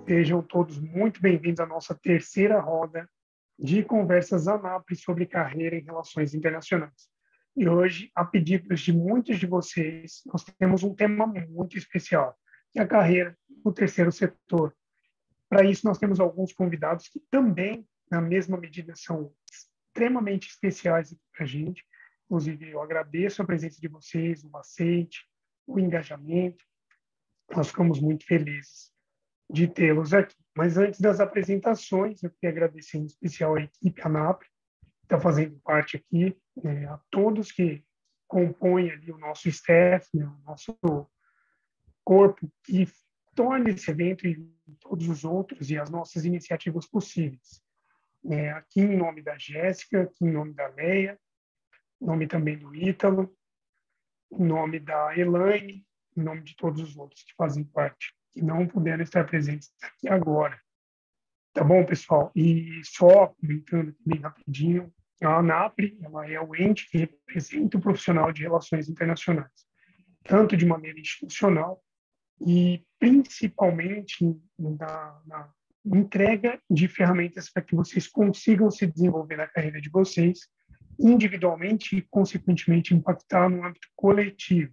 Sejam todos muito bem-vindos à nossa terceira roda de conversas ANAPRE sobre carreira em relações internacionais. E hoje, a pedidos de muitos de vocês, nós temos um tema muito especial, que é a carreira no terceiro setor. Para isso, nós temos alguns convidados que também, na mesma medida, são extremamente especiais para a gente. Inclusive, eu agradeço a presença de vocês, o aceite, o engajamento. Nós ficamos muito felizes de tê-los aqui. Mas antes das apresentações, eu queria agradecer em especial a equipe ANAPRE, que está fazendo parte aqui, a todos que compõem ali o nosso staff, né, o nosso corpo, que torna esse evento e todos os outros e as nossas iniciativas possíveis. Aqui em nome da Jéssica, aqui em nome da Leia, em nome também do Ítalo, em nome da Elaine, em nome de todos os outros que fazem parte, que não puderam estar presentes aqui agora. Tá bom, pessoal? E só comentando bem rapidinho, a ANAPRE, ela é o ente que representa o profissional de relações internacionais, tanto de maneira institucional e principalmente na entrega de ferramentas para que vocês consigam se desenvolver na carreira de vocês, individualmente e, consequentemente, impactar no âmbito coletivo,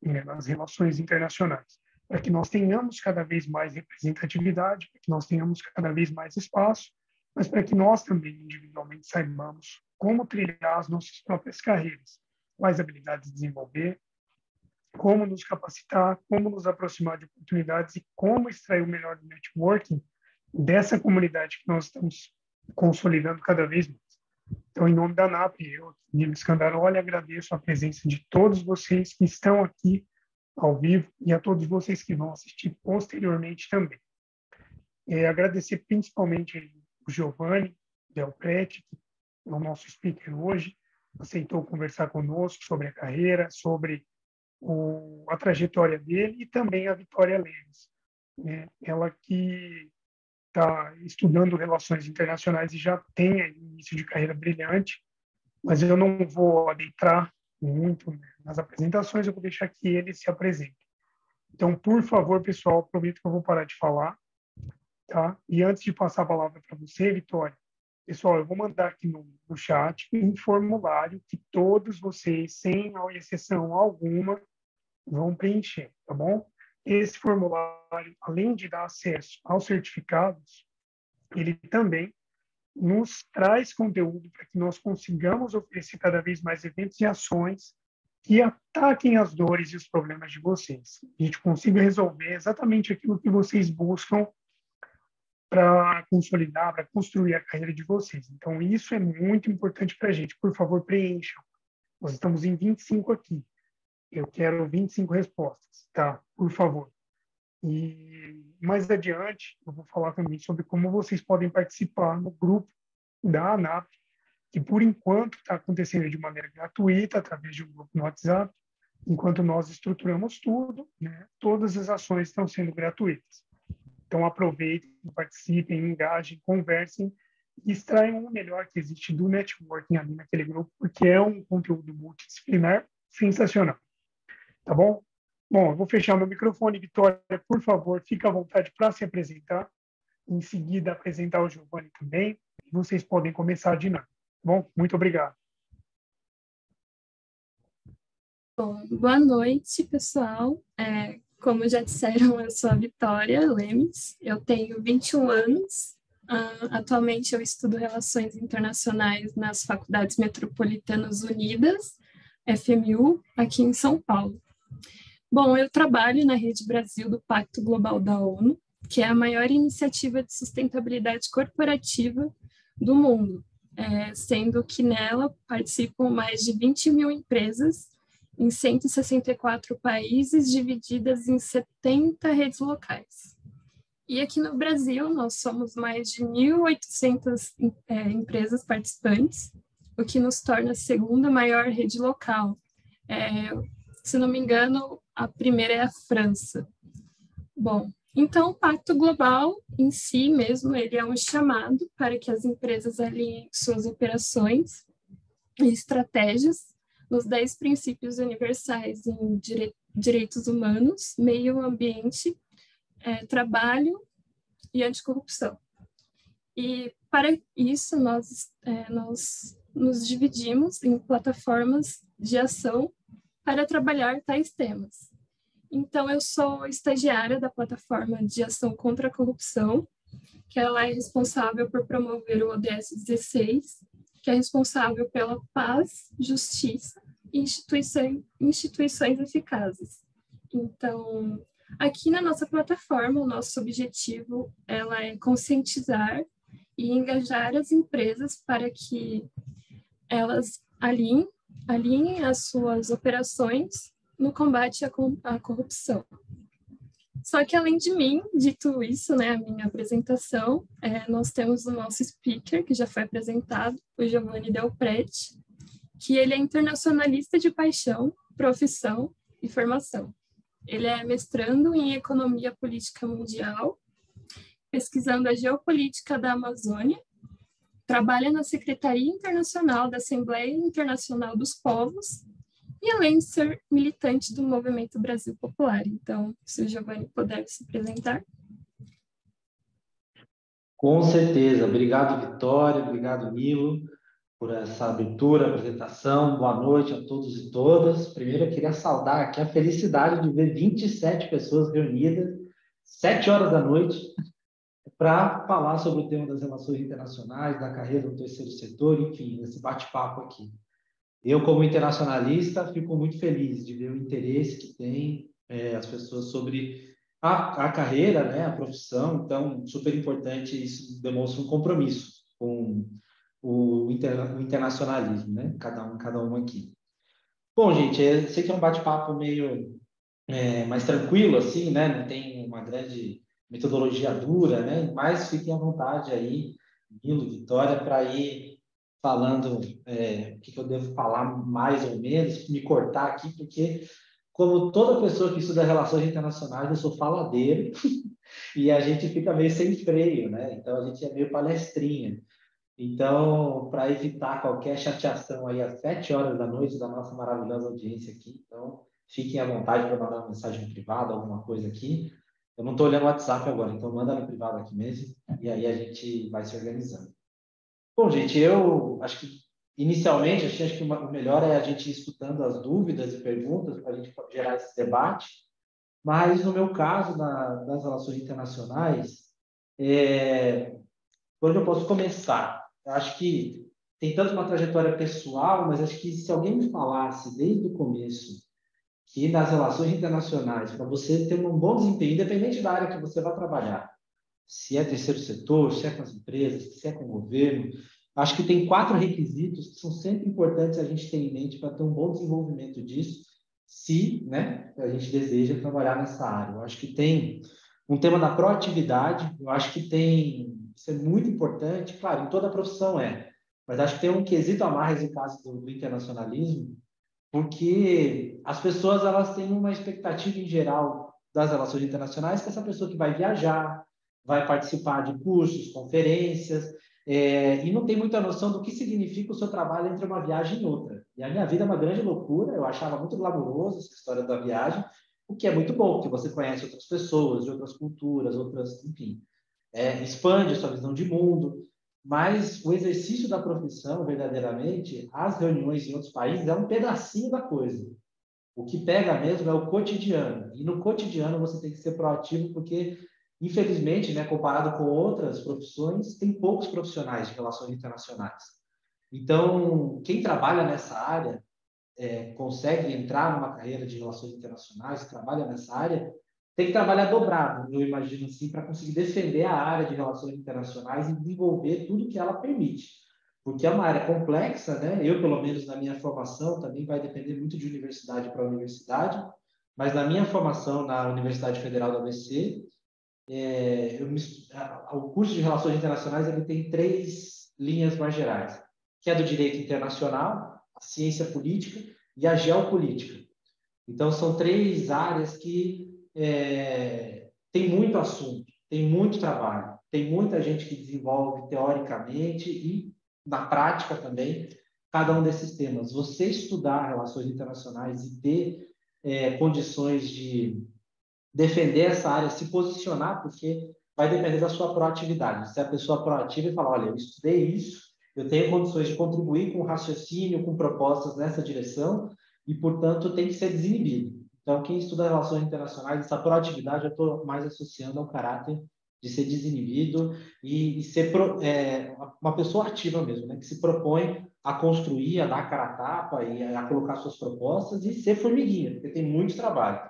nas relações internacionais, para que nós tenhamos cada vez mais representatividade, para que nós tenhamos cada vez mais espaço, mas para que nós também, individualmente, saibamos como trilhar as nossas próprias carreiras, quais habilidades desenvolver, como nos capacitar, como nos aproximar de oportunidades e como extrair o melhor do networking dessa comunidade que nós estamos consolidando cada vez mais. Então, em nome da ANAPRE, eu, Nilo Scandaroli, agradeço a presença de todos vocês que estão aqui ao vivo e a todos vocês que vão assistir posteriormente também. Agradecer principalmente o Giovanni Del Prete, que é o nosso speaker hoje, aceitou conversar conosco sobre a carreira, sobre a trajetória dele e também a Vitória Lemes, ela que está estudando relações internacionais e já tem início de carreira brilhante, mas eu não vou adentrar muito nas apresentações, eu vou deixar que ele se apresente. Então, por favor, pessoal, prometo que eu vou parar de falar, tá? E antes de passar a palavra para você, Vitória, pessoal, eu vou mandar aqui no chat um formulário que todos vocês, sem exceção alguma, vão preencher, tá bom? Esse formulário, além de dar acesso aos certificados, ele também nos traz conteúdo para que nós consigamos oferecer cada vez mais eventos e ações que ataquem as dores e os problemas de vocês. A gente consiga resolver exatamente aquilo que vocês buscam para consolidar, para construir a carreira de vocês. Então, isso é muito importante para a gente. Por favor, preencham. Nós estamos em 25 aqui. Eu quero 25 respostas, tá? Por favor. E mais adiante, eu vou falar também sobre como vocês podem participar no grupo da ANAPRE, que por enquanto está acontecendo de maneira gratuita, através de um grupo no WhatsApp, enquanto nós estruturamos tudo, né? Todas as ações estão sendo gratuitas. Então, aproveitem, participem, engajem, conversem e extraiam o melhor que existe do networking ali naquele grupo, porque é um conteúdo multidisciplinar sensacional. Tá bom? Bom, eu vou fechar meu microfone. Vitória, por favor, fica à vontade para se apresentar. Em seguida, apresentar o Giovanni também. E vocês podem começar a dinâmica. Bom, muito obrigado. Bom, boa noite, pessoal. Como já disseram, eu sou a Vitória Lemes. Eu tenho 21 anos. Atualmente, eu estudo Relações Internacionais nas Faculdades Metropolitanas Unidas, FMU, aqui em São Paulo. Bom, eu trabalho na Rede Brasil do Pacto Global da ONU, que é a maior iniciativa de sustentabilidade corporativa do mundo, sendo que nela participam mais de 20 mil empresas em 164 países, divididas em 70 redes locais. E aqui no Brasil, nós somos mais de 1.800 empresas participantes, o que nos torna a segunda maior rede local. Se não me engano, a primeira é a França. Bom, então o Pacto Global em si mesmo, ele é um chamado para que as empresas alinhem suas operações e estratégias nos 10 princípios universais em direitos humanos, meio ambiente, trabalho e anticorrupção. E para isso nós nos dividimos em plataformas de ação para trabalhar tais temas. Então, eu sou estagiária da plataforma de ação contra a corrupção, que ela é responsável por promover o ODS 16, que é responsável pela paz, justiça e instituições eficazes. Então, aqui na nossa plataforma, o nosso objetivo ela é conscientizar e engajar as empresas para que elas alinhem as suas operações no combate à corrupção. Só que, além de mim, dito isso, né, a minha apresentação, nós temos o nosso speaker, que já foi apresentado, o Giovanni Del Prete, que ele é internacionalista de paixão, profissão e formação. Ele é mestrando em Economia Política Mundial, pesquisando a geopolítica da Amazônia, trabalha na Secretaria Internacional da Assembleia Internacional dos Povos e além de ser militante do Movimento Brasil Popular. Então, se o Giovanni puder se apresentar. Com certeza. Obrigado, Vitória. Obrigado, Nilo, por essa abertura, apresentação. Boa noite a todos e todas. Primeiro, eu queria saudar aqui a felicidade de ver 27 pessoas reunidas, 7 horas da noite, para falar sobre o tema das relações internacionais, da carreira no terceiro setor, enfim, esse bate-papo aqui. Eu, como internacionalista, fico muito feliz de ver o interesse que tem as pessoas sobre a carreira, né, a profissão. Então, super importante, isso demonstra um compromisso com o internacionalismo, né, cada um aqui. Bom, gente, eu sei que é um bate-papo meio mais tranquilo, assim, né, não tem uma grande metodologia dura, né, mas fiquem à vontade aí, Nilo, Vitória, para ir falando o que eu devo falar mais ou menos, me cortar aqui, porque, como toda pessoa que estuda relações internacionais, eu sou faladeiro e a gente fica meio sem freio, né? Então, a gente é meio palestrinha. Então, para evitar qualquer chateação aí às 7 horas da noite da nossa maravilhosa audiência aqui, então, fiquem à vontade para mandar uma mensagem privada, alguma coisa aqui. Eu não estou olhando o WhatsApp agora, então manda no privado aqui mesmo, e aí a gente vai se organizando. Bom, gente, eu acho que, inicialmente, acho que o melhor é a gente ir escutando as dúvidas e perguntas para a gente gerar esse debate, mas, no meu caso, das relações internacionais, por onde eu posso começar? Eu acho que tem tanto uma trajetória pessoal, mas acho que se alguém me falasse desde o começo que nas relações internacionais, para você ter um bom desempenho, independente da área que você vai trabalhar, se é terceiro setor, se é com as empresas, se é com o governo. Acho que tem 4 requisitos que são sempre importantes a gente ter em mente para ter um bom desenvolvimento disso, se, né, a gente deseja trabalhar nessa área. Eu acho que tem um tema da proatividade, eu acho que isso é muito importante, claro, em toda a profissão mas acho que tem um quesito a mais no caso do internacionalismo, porque as pessoas elas têm uma expectativa em geral das relações internacionais, que essa pessoa que vai viajar, vai participar de cursos, conferências, e não tem muita noção do que significa o seu trabalho entre uma viagem e outra. E a minha vida é uma grande loucura, eu achava muito glamouroso essa história da viagem, o que é muito bom, porque você conhece outras pessoas, de outras culturas, enfim, expande a sua visão de mundo, mas o exercício da profissão, verdadeiramente, as reuniões em outros países é um pedacinho da coisa. O que pega mesmo é o cotidiano, e no cotidiano você tem que ser proativo, porque infelizmente, né, comparado com outras profissões, tem poucos profissionais de relações internacionais. Então, quem trabalha nessa área, consegue entrar numa carreira de relações internacionais, trabalha nessa área, tem que trabalhar dobrado, eu imagino assim, para conseguir defender a área de relações internacionais e desenvolver tudo que ela permite. Porque é uma área complexa, né? Eu, pelo menos na minha formação, também vai depender muito de universidade para universidade, mas na minha formação na Universidade Federal do ABC, o curso de Relações Internacionais ele tem 3 linhas mais gerais, que é do direito internacional, a ciência política e a geopolítica. Então, são 3 áreas que tem muito assunto, tem muito trabalho, tem muita gente que desenvolve teoricamente e na prática também cada um desses temas. Você estudar relações internacionais e ter condições de defender essa área, se posicionar, porque vai depender da sua proatividade. Se a pessoa é proativa e fala, olha, eu estudei isso, eu tenho condições de contribuir com raciocínio, com propostas nessa direção, e, portanto, tem que ser desinibido. Então, quem estuda relações internacionais, essa proatividade eu estou mais associando ao caráter de ser desinibido e ser uma pessoa ativa mesmo, né? Que se propõe a construir, a dar a cara a tapa e a colocar suas propostas e ser formiguinha, porque tem muito trabalho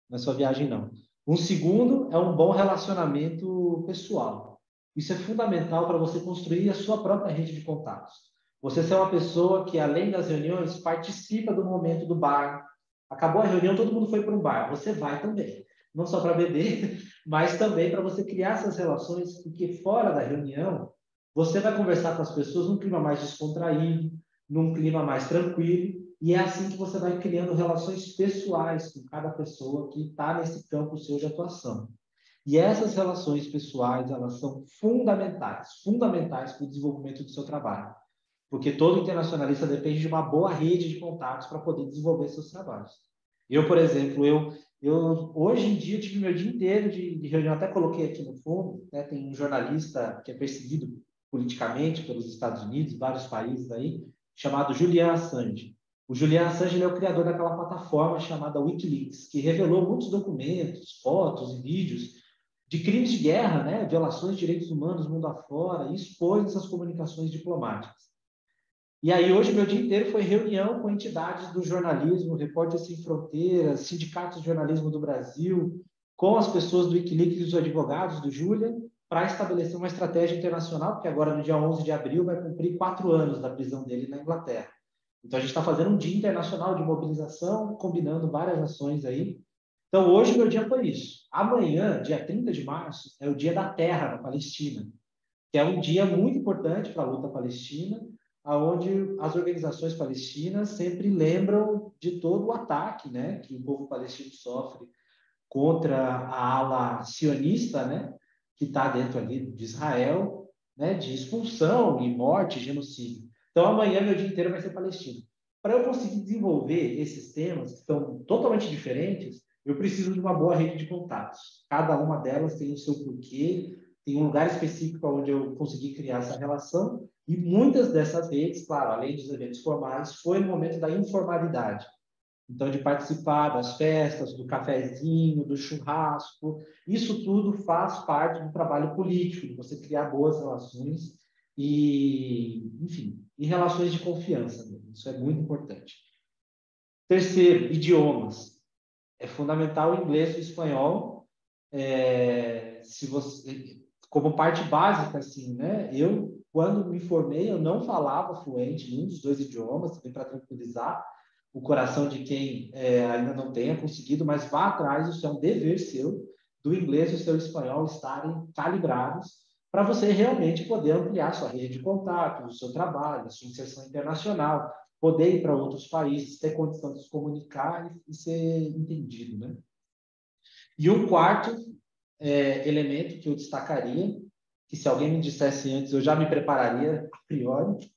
na sua viagem, não. Um segundo é um bom relacionamento pessoal. Isso é fundamental para você construir a sua própria rede de contatos. Você ser uma pessoa que, além das reuniões, participa do momento do bar. Acabou a reunião, todo mundo foi para um bar. Você vai também. Não só para beber, mas também para você criar essas relações, porque fora da reunião, você vai conversar com as pessoas num clima mais descontraído, num clima mais tranquilo, e é assim que você vai criando relações pessoais com cada pessoa que está nesse campo seu de atuação. E essas relações pessoais, elas são fundamentais para o desenvolvimento do seu trabalho. Porque todo internacionalista depende de uma boa rede de contatos para poder desenvolver seus trabalhos. Eu, por exemplo, eu hoje em dia tive meu dia inteiro de reunião, até coloquei aqui no fundo, né, tem um jornalista que é perseguido politicamente pelos Estados Unidos, vários países aí, chamado Julian Assange. O Julian Assange é o criador daquela plataforma chamada Wikileaks, que revelou muitos documentos, fotos e vídeos de crimes de guerra, né, violações de direitos humanos mundo afora, e expôs essas comunicações diplomáticas. E aí, hoje, meu dia inteiro foi reunião com entidades do jornalismo, Repórteres Sem Fronteiras, sindicatos de jornalismo do Brasil, com as pessoas do Wikileaks e os advogados do Julian, para estabelecer uma estratégia internacional, porque agora, no dia 11 de abril, vai cumprir 4 anos da prisão dele na Inglaterra. Então, a gente está fazendo um dia internacional de mobilização, combinando várias ações aí. Então, hoje, meu dia foi isso. Amanhã, dia 30 de março, é o Dia da Terra na Palestina, que é um dia muito importante para a luta palestina, onde as organizações palestinas sempre lembram de todo o ataque, né, que o povo palestino sofre contra a ala sionista, né, que está dentro ali de Israel, né, de expulsão e morte, genocídio. Então, amanhã, meu dia inteiro vai ser palestino. Para eu conseguir desenvolver esses temas, que são totalmente diferentes, eu preciso de uma boa rede de contatos. Cada uma delas tem o seu porquê, tem um lugar específico onde eu consegui criar essa relação, e muitas dessas redes, claro, além dos eventos formais, foi no momento da informalidade. Então, de participar das festas, do cafezinho, do churrasco, isso tudo faz parte do trabalho político, de você criar boas relações e, enfim, e relações de confiança mesmo. Isso é muito importante. Terceiro, idiomas. É fundamental o inglês e o espanhol. Se você, como parte básica, assim, né? Eu, quando me formei, eu não falava fluente nenhum dos dois idiomas, também para tranquilizar o coração de quem ainda não tenha conseguido, mas vá atrás, isso é um dever seu, do inglês e o seu espanhol estarem calibrados para você realmente poder ampliar sua rede de contatos, o seu trabalho, a sua inserção internacional, poder ir para outros países, ter condição de se comunicar e ser entendido, né? E um quarto elemento que eu destacaria, que se alguém me dissesse antes, eu já me prepararia a priori,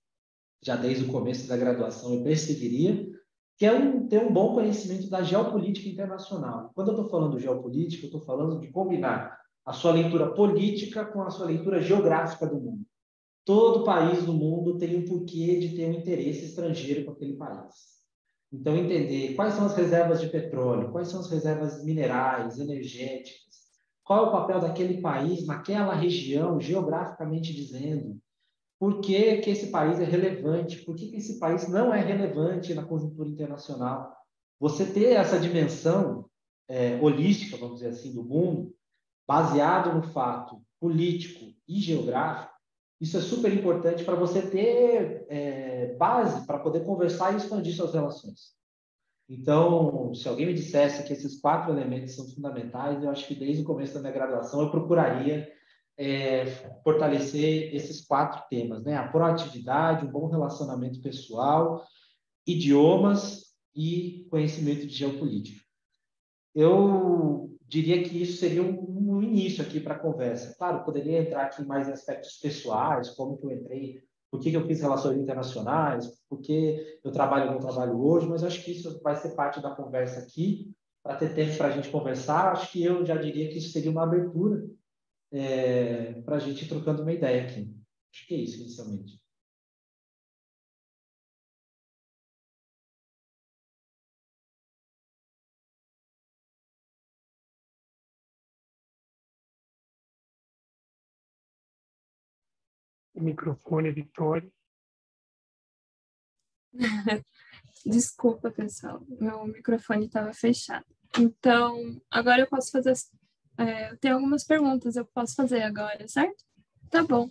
já desde o começo da graduação eu perseguiria, que é ter um bom conhecimento da geopolítica internacional. Quando eu estou falando de geopolítica, eu estou falando de combinar a sua leitura política com a sua leitura geográfica do mundo. Todo país do mundo tem um porquê de ter um interesse estrangeiro com aquele país. Então, entender quais são as reservas de petróleo, quais são as reservas minerais, energéticas, qual é o papel daquele país naquela região, geograficamente dizendo, por que que esse país é relevante, por que que esse país não é relevante na conjuntura internacional. Você ter essa dimensão holística, vamos dizer assim, do mundo, baseado no fato político e geográfico, isso é super importante para você ter base para poder conversar e expandir suas relações. Então, se alguém me dissesse que esses 4 elementos são fundamentais, eu acho que desde o começo da minha graduação eu procuraria fortalecer esses 4 temas, né? A proatividade, um bom relacionamento pessoal, idiomas e conhecimento de geopolítica. Eu diria que isso seria um início aqui para a conversa. Claro, poderia entrar aqui mais em aspectos pessoais, como que eu entrei por que eu fiz relações internacionais, por que eu trabalho no trabalho hoje, mas acho que isso vai ser parte da conversa aqui, para ter tempo para a gente conversar. Acho que eu já diria que isso seria uma abertura para a gente ir trocando uma ideia aqui. Acho que é isso, inicialmente. O microfone, Vitória. Desculpa, pessoal, meu microfone estava fechado. Então, agora eu posso fazer. Eu tenho algumas perguntas, eu posso fazer agora, certo? Tá bom.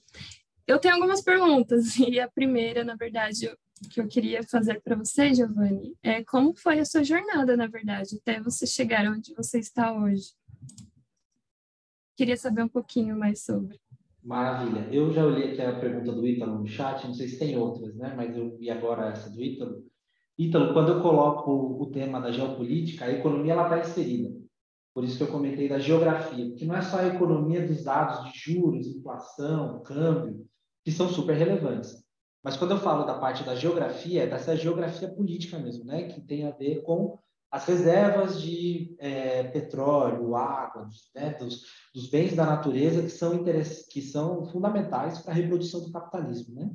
Eu tenho algumas perguntas, e a primeira, na verdade, que eu queria fazer para você, Giovanni, é como foi a sua jornada, na verdade, até você chegar onde você está hoje? Queria saber um pouquinho mais sobre. Maravilha. Eu já olhei aqui a pergunta do Ítalo no chat, não sei se tem outras, né? Mas eu vi agora essa do Ítalo. Ítalo, quando eu coloco o tema da geopolítica, a economia ela está inserida. Por isso que eu comentei da geografia, porque não é só a economia dos dados de juros, inflação, câmbio, que são super relevantes. Mas quando eu falo da parte da geografia, é dessa geografia política mesmo, né? Que tem a ver com as reservas de petróleo, água, dos bens da natureza que são fundamentais para a reprodução do capitalismo, né?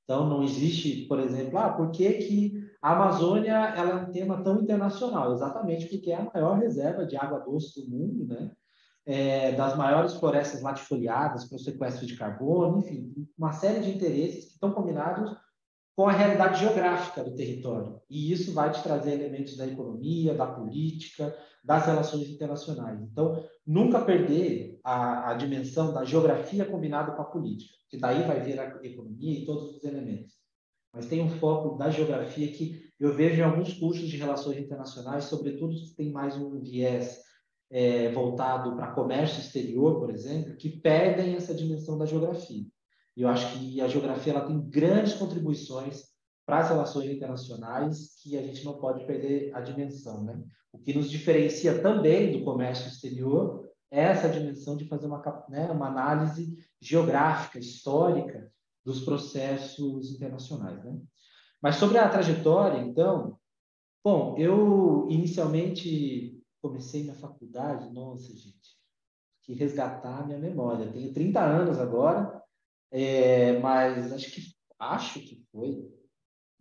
Então, não existe, por exemplo, por que a Amazônia ela é um tema tão internacional? Exatamente porque é a maior reserva de água doce do mundo, né? Das maiores florestas latifoliadas para o sequestro de carbono, enfim, uma série de interesses que estão combinados com a realidade geográfica do território. E isso vai te trazer elementos da economia, da política, das relações internacionais. Então, nunca perder a dimensão da geografia combinada com a política, que daí vai vir a economia e todos os elementos. Mas tem um foco da geografia que eu vejo em alguns cursos de relações internacionais, sobretudo que tem mais um viés voltado para comércio exterior, por exemplo, que perdem essa dimensão da geografia. E eu acho que a geografia ela tem grandes contribuições para as relações internacionais que a gente não pode perder a dimensão, né? O que nos diferencia também do comércio exterior é essa dimensão de fazer uma análise geográfica, histórica dos processos internacionais, né? Mas sobre a trajetória, então, bom, eu inicialmente comecei na faculdade, nossa, gente, que resgatar a minha memória. Eu tenho 30 anos agora, mas acho que foi,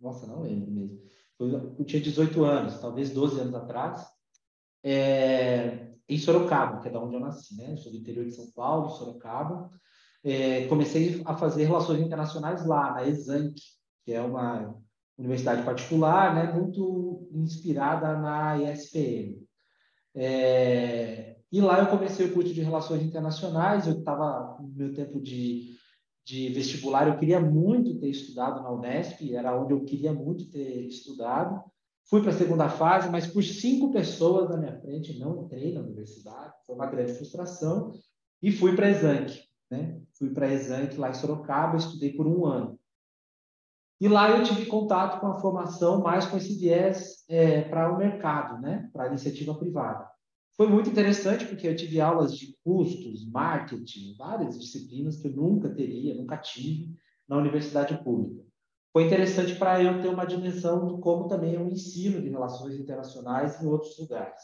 nossa, não lembro mesmo. Eu tinha 18 anos, talvez 12 anos atrás, em Sorocaba, que é da onde eu nasci, né? Eu sou do interior de São Paulo, Sorocaba. Comecei a fazer relações internacionais lá, na Exanc, que é uma universidade particular, né? Muito inspirada na ESPM. E lá eu comecei o curso de relações internacionais. Eu estava no meu tempo de vestibular, eu queria muito ter estudado na Unesp, era onde eu queria muito ter estudado. Fui para a segunda fase, mas por 5 pessoas na minha frente não entrei na universidade, foi uma grande frustração, e fui para a Exanc, né? Fui para a Exanc lá em Sorocaba, estudei por 1 ano. E lá eu tive contato com a formação mais com esse viés para o mercado, né? Para a iniciativa privada. Foi muito interessante porque eu tive aulas de custos, marketing, várias disciplinas que eu nunca tive na universidade pública. Foi interessante para eu ter uma dimensão do como também é um ensino de relações internacionais em outros lugares.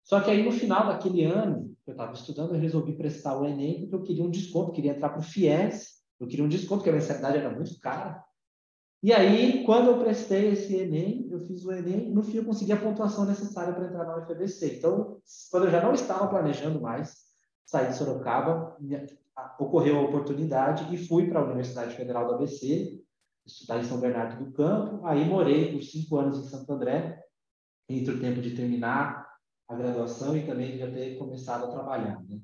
Só que aí no final daquele ano que eu estava estudando, eu resolvi prestar o Enem porque eu queria um desconto, queria entrar para o FIES, eu queria um desconto porque a mensalidade era muito cara. E aí, quando eu prestei esse Enem, eu fiz o Enem, no fim eu consegui a pontuação necessária para entrar na UFABC. Então, quando eu já não estava planejando mais sair de Sorocaba, ocorreu a oportunidade e fui para a Universidade Federal do ABC, estudar em São Bernardo do Campo. Aí morei por 5 anos em Santo André, entre o tempo de terminar a graduação e também de já ter começado a trabalhar, né?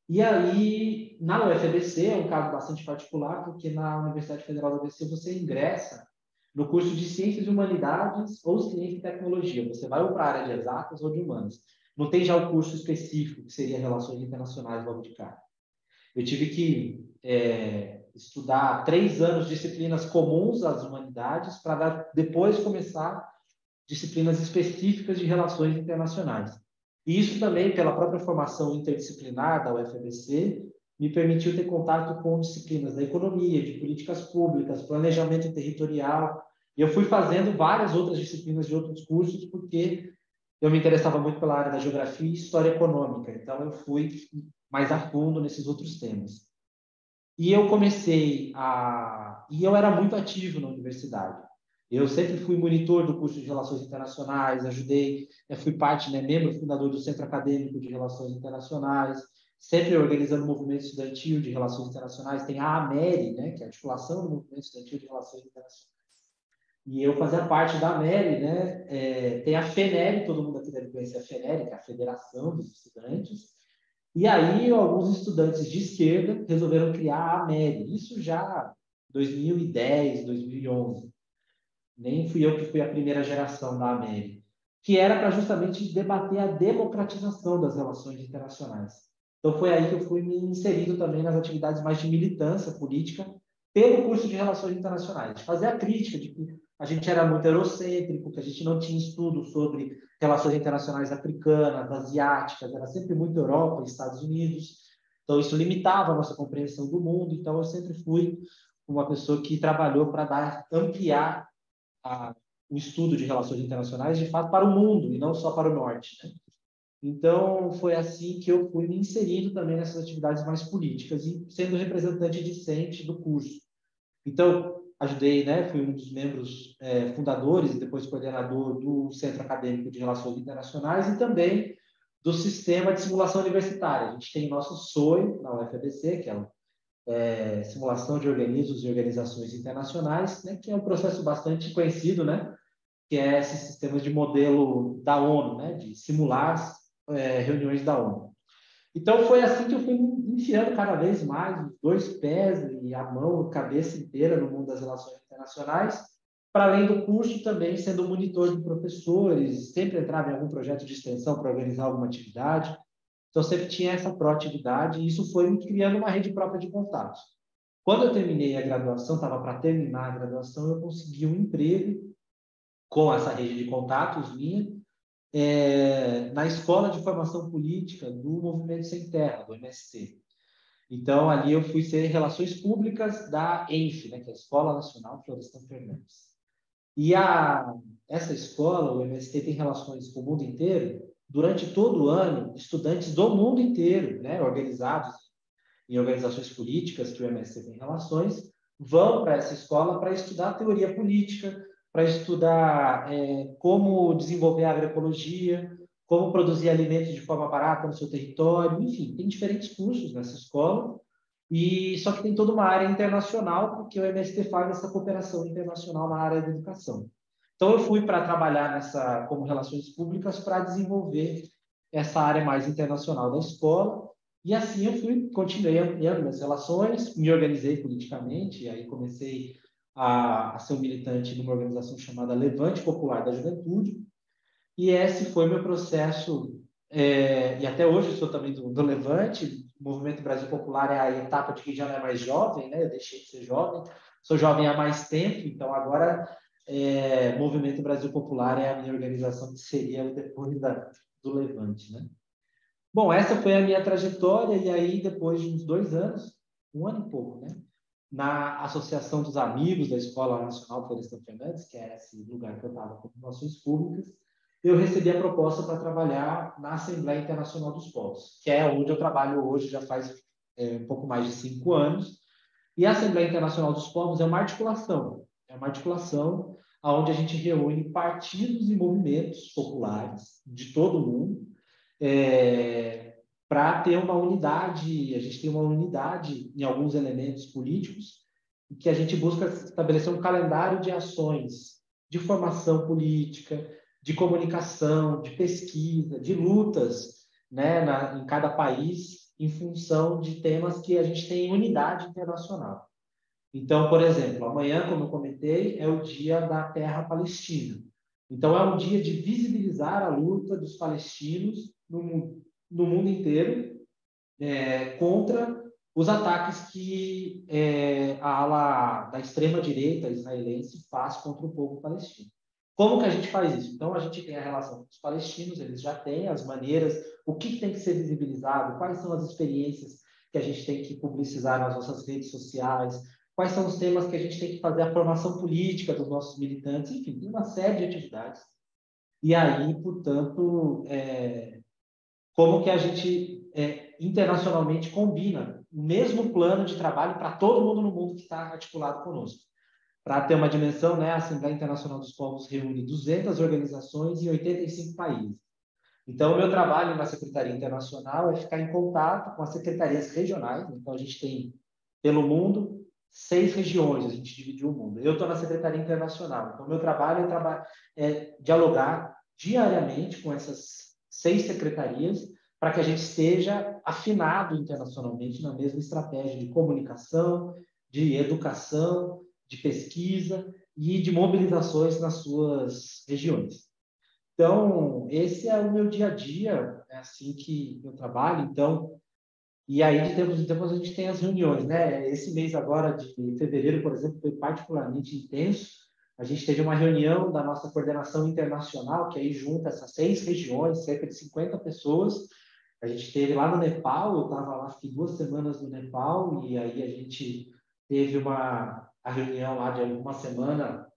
E aí, na UFABC, é um caso bastante particular, porque na Universidade Federal da UFABC você ingressa no curso de Ciências e Humanidades ou Ciência e Tecnologia. Você vai ou para a área de exatas ou de humanas. Não tem já o curso específico, que seria Relações Internacionais logo de cara. Eu tive que estudar 3 anos de disciplinas comuns às humanidades para depois começar disciplinas específicas de relações internacionais. E isso também, pela própria formação interdisciplinar da UFABC, me permitiu ter contato com disciplinas da economia, de políticas públicas, planejamento territorial. E eu fui fazendo várias outras disciplinas de outros cursos, porque eu me interessava muito pela área da geografia e história econômica. Então, eu fui mais a fundo nesses outros temas. E eu eu era muito ativo na universidade. Eu sempre fui monitor do curso de Relações Internacionais, fui parte, né, membro fundador do Centro Acadêmico de Relações Internacionais, sempre organizando o movimento estudantil de Relações Internacionais. Tem a AMERI, né, que é a articulação do movimento estudantil de Relações Internacionais. E eu fazia parte da AMERI, né? Tem a FENERI, todo mundo aqui deve conhecer a FENERI, que é a Federação dos Estudantes. E aí, alguns estudantes de esquerda resolveram criar a AMERI. Isso já em 2010, 2011. Nem fui eu que fui a primeira geração da AMERI. Que era para justamente debater a democratização das relações internacionais. Então, foi aí que eu fui me inserindo também nas atividades mais de militância política pelo curso de Relações Internacionais. De fazer a crítica de que a gente era muito eurocêntrico, que a gente não tinha estudo sobre relações internacionais africanas, asiáticas, era sempre muito Europa e Estados Unidos. Então, isso limitava a nossa compreensão do mundo. Então, eu sempre fui uma pessoa que trabalhou para ampliar o estudo de relações internacionais, de fato, para o mundo, e não só para o norte, né? Então, foi assim que eu fui me inserindo também nessas atividades mais políticas e sendo representante discente do curso. Então, ajudei, né? Fui um dos membros fundadores e depois coordenador do Centro Acadêmico de Relações Internacionais e também do Sistema de Simulação Universitária. A gente tem o nosso SOI na UFABC, que é Simulação de Organismos e Organizações Internacionais, né? Que é um processo bastante conhecido, né? Que é esses sistemas de modelo da ONU, né? De simular reuniões da ONU. Então, foi assim que eu fui me enfiando cada vez mais, os dois pés e a mão, a cabeça inteira no mundo das relações internacionais, para além do curso também sendo monitor de professores, sempre entrava em algum projeto de extensão para organizar alguma atividade. Então, sempre tinha essa proatividade e isso foi me criando uma rede própria de contatos. Quando eu terminei a graduação, estava para terminar a graduação, eu consegui um emprego com essa rede de contatos minha, na Escola de Formação Política do Movimento Sem Terra, do MST. Então, ali eu fui ser Relações Públicas da ENF, né, que é a Escola Nacional Florestan Fernandes. E essa escola, o MST, tem relações com o mundo inteiro. Durante todo o ano, estudantes do mundo inteiro, né, organizados em organizações políticas que o MST tem relações, vão para essa escola para estudar teoria política, para estudar como desenvolver a agroecologia, como produzir alimentos de forma barata no seu território, enfim, tem diferentes cursos nessa escola, e só que tem toda uma área internacional, porque o MST faz essa cooperação internacional na área da educação. Então, eu fui para trabalhar como relações públicas para desenvolver essa área mais internacional da escola, e assim eu continuei ampliando minhas relações, me organizei politicamente, e aí comecei a ser um militante de uma organização chamada Levante Popular da Juventude, e esse foi meu processo, e até hoje eu sou também do Levante. O Movimento Brasil Popular é a etapa de quem já não é mais jovem, né? Eu deixei de ser jovem, sou jovem há mais tempo, então agora Movimento Brasil Popular é a minha organização que seria depois do Levante, né? Bom, essa foi a minha trajetória, e aí depois de uns 2 anos, 1 ano e pouco, né? Na Associação dos Amigos da Escola Nacional Florestan Fernandes, que é esse lugar que eu estava com relações públicas, eu recebi a proposta para trabalhar na Assembleia Internacional dos Povos, que é onde eu trabalho hoje, já faz um pouco mais de 5 anos. E a Assembleia Internacional dos Povos é uma articulação onde a gente reúne partidos e movimentos populares de todo o mundo, para ter uma unidade. A gente tem uma unidade em alguns elementos políticos, que a gente busca estabelecer um calendário de ações de formação política, de comunicação, de pesquisa, de lutas, né, em cada país, em função de temas que a gente tem em unidade internacional. Então, por exemplo, amanhã, como eu comentei, é o Dia da Terra Palestina. Então, é um dia de visibilizar a luta dos palestinos no mundo inteiro contra os ataques que a ala da extrema-direita israelense faz contra o povo palestino. Como que a gente faz isso? Então, a gente tem a relação com os palestinos, eles já têm as maneiras, o que tem que ser visibilizado, quais são as experiências que a gente tem que publicizar nas nossas redes sociais, quais são os temas que a gente tem que fazer a formação política dos nossos militantes, enfim, tem uma série de atividades. E aí, portanto, como que a gente internacionalmente combina o mesmo plano de trabalho para todo mundo no mundo que está articulado conosco. Para ter uma dimensão, né, a Assembleia Internacional dos Povos reúne 200 organizações em 85 países. Então, o meu trabalho na Secretaria Internacional é ficar em contato com as secretarias regionais. Então, a gente tem, pelo mundo, 6 regiões, a gente dividiu o mundo. Eu estou na Secretaria Internacional. Então, o meu trabalho é dialogar diariamente com essas 6 secretarias para que a gente esteja afinado internacionalmente na mesma estratégia de comunicação, de educação, de pesquisa e de mobilizações nas suas regiões. Então, esse é o meu dia a dia, é assim que eu trabalho. Então, e aí, de tempos em tempos, a gente tem as reuniões, né? Esse mês agora, de fevereiro, por exemplo, foi particularmente intenso. A gente teve uma reunião da nossa coordenação internacional, que aí junta essas 6 regiões, cerca de 50 pessoas. A gente esteve lá no Nepal, eu estava lá, fiquei 2 semanas no Nepal, e aí a gente teve a reunião lá de uma semana.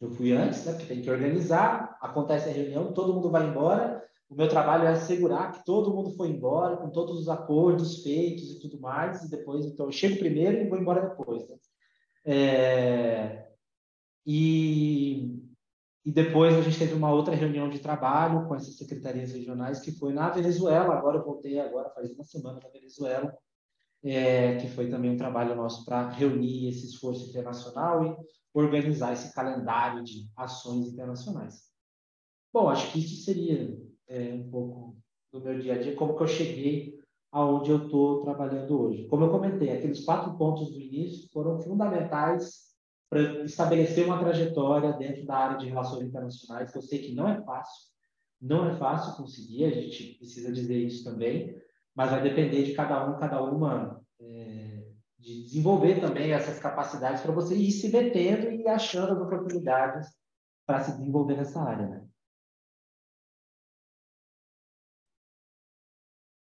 Eu fui antes, né, porque tem que organizar, acontece a reunião, todo mundo vai embora. O meu trabalho é assegurar que todo mundo foi embora, com todos os acordos feitos e tudo mais, e depois, então, eu chego primeiro e vou embora depois. Né? E depois a gente teve uma outra reunião de trabalho com essas secretarias regionais, que foi na Venezuela. Agora eu voltei, agora faz uma semana na Venezuela, que foi também um trabalho nosso para reunir esse esforço internacional e organizar esse calendário de ações internacionais. Bom, acho que isso seria um pouco do meu dia a dia, como que eu cheguei aonde eu estou trabalhando hoje. Como eu comentei, aqueles 4 pontos do início foram fundamentais para estabelecer uma trajetória dentro da área de relações internacionais, que eu sei que não é fácil conseguir, a gente precisa dizer isso também, mas vai depender de cada uma, de desenvolver também essas capacidades para você ir se metendo e achando as oportunidades para se desenvolver nessa área, né?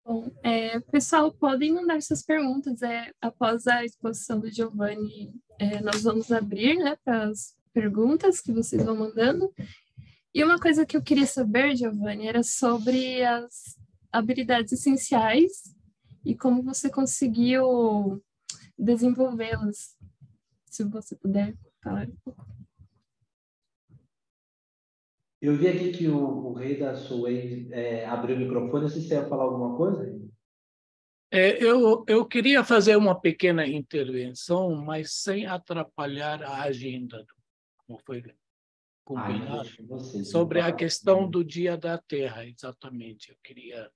Bom, pessoal, podem mandar suas perguntas. Após a exposição do Giovanni, nós vamos abrir, né, para as perguntas que vocês vão mandando. E uma coisa que eu queria saber, Giovanni, era sobre as habilidades essenciais e como você conseguiu desenvolvê-las. Se você puder falar um pouco. Eu vi aqui que o rei da Suede abriu o microfone. Não sei se você ia falar alguma coisa. Eu queria fazer uma pequena intervenção, mas sem atrapalhar a agenda, como foi combinado, sobre a questão do Dia da Terra, exatamente. Eu queria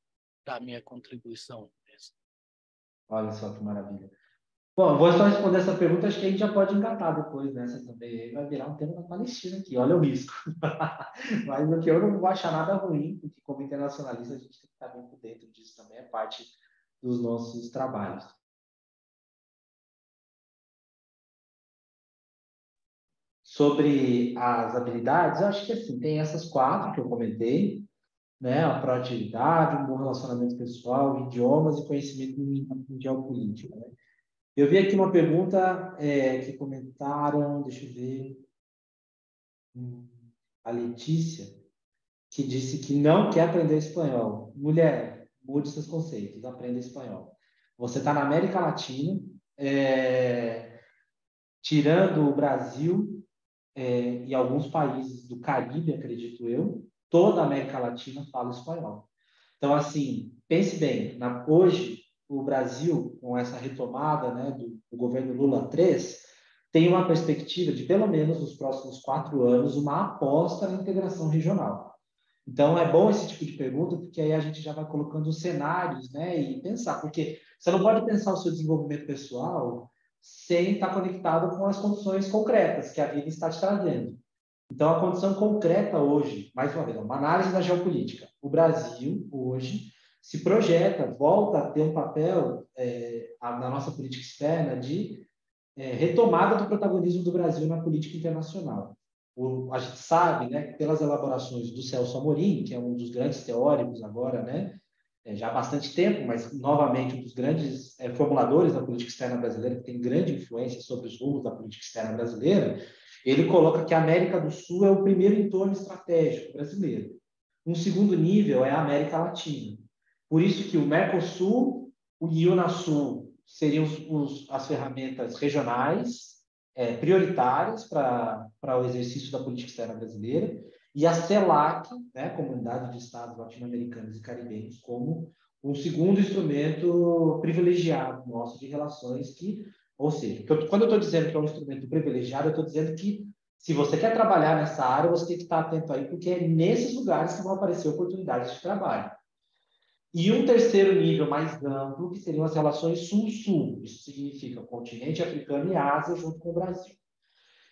dar minha contribuição nessa. Olha só que maravilha. Bom, vou só responder essa pergunta, acho que a gente já pode engatar depois nessa também. Aí vai virar um tema da Palestina aqui, olha o risco. Mas o que eu não vou achar nada ruim, porque como internacionalista a gente tem que estar bem por dentro disso também, é parte dos nossos trabalhos. Sobre as habilidades, eu acho que assim, tem essas 4 que eu comentei, né? A proatividade, um bom relacionamento pessoal, idiomas e conhecimento em geopolítica, né? Eu vi aqui uma pergunta que comentaram, deixa eu ver, a Letícia, que disse que não quer aprender espanhol. Mulher, mude seus conceitos, aprenda espanhol. Você está na América Latina, tirando o Brasil e alguns países do Caribe, acredito eu, toda a América Latina fala espanhol. Então, assim, pense bem, hoje o Brasil, com essa retomada, né, do governo Lula 3, tem uma perspectiva de, pelo menos nos próximos 4 anos, uma aposta na integração regional. Então, é bom esse tipo de pergunta, porque aí a gente já vai colocando os cenários, né, e pensar, porque você não pode pensar o seu desenvolvimento pessoal sem estar conectado com as condições concretas que a vida está te trazendo. Então, a condição concreta hoje, mais uma vez, uma análise da geopolítica. O Brasil, hoje, se projeta, volta a ter um papel na nossa política externa de retomada do protagonismo do Brasil na política internacional. A gente sabe, né, pelas elaborações do Celso Amorim, que é um dos grandes teóricos agora, né, já há bastante tempo, mas novamente um dos grandes formuladores da política externa brasileira, que tem grande influência sobre os rumos da política externa brasileira, ele coloca que a América do Sul é o primeiro entorno estratégico brasileiro. Um segundo nível é a América Latina. Por isso que o Mercosul e o Unasul seriam as ferramentas regionais prioritárias para o exercício da política externa brasileira, e a CELAC, né, Comunidade de Estados Latino-Americanos e Caribenhos, como um segundo instrumento privilegiado nosso de relações ou seja, quando eu estou dizendo que é um instrumento privilegiado, eu estou dizendo que se você quer trabalhar nessa área, você tem que estar atento aí, porque é nesses lugares que vão aparecer oportunidades de trabalho. E um terceiro nível mais amplo, que seriam as relações Sul-Sul. Isso significa continente africano e Ásia junto com o Brasil.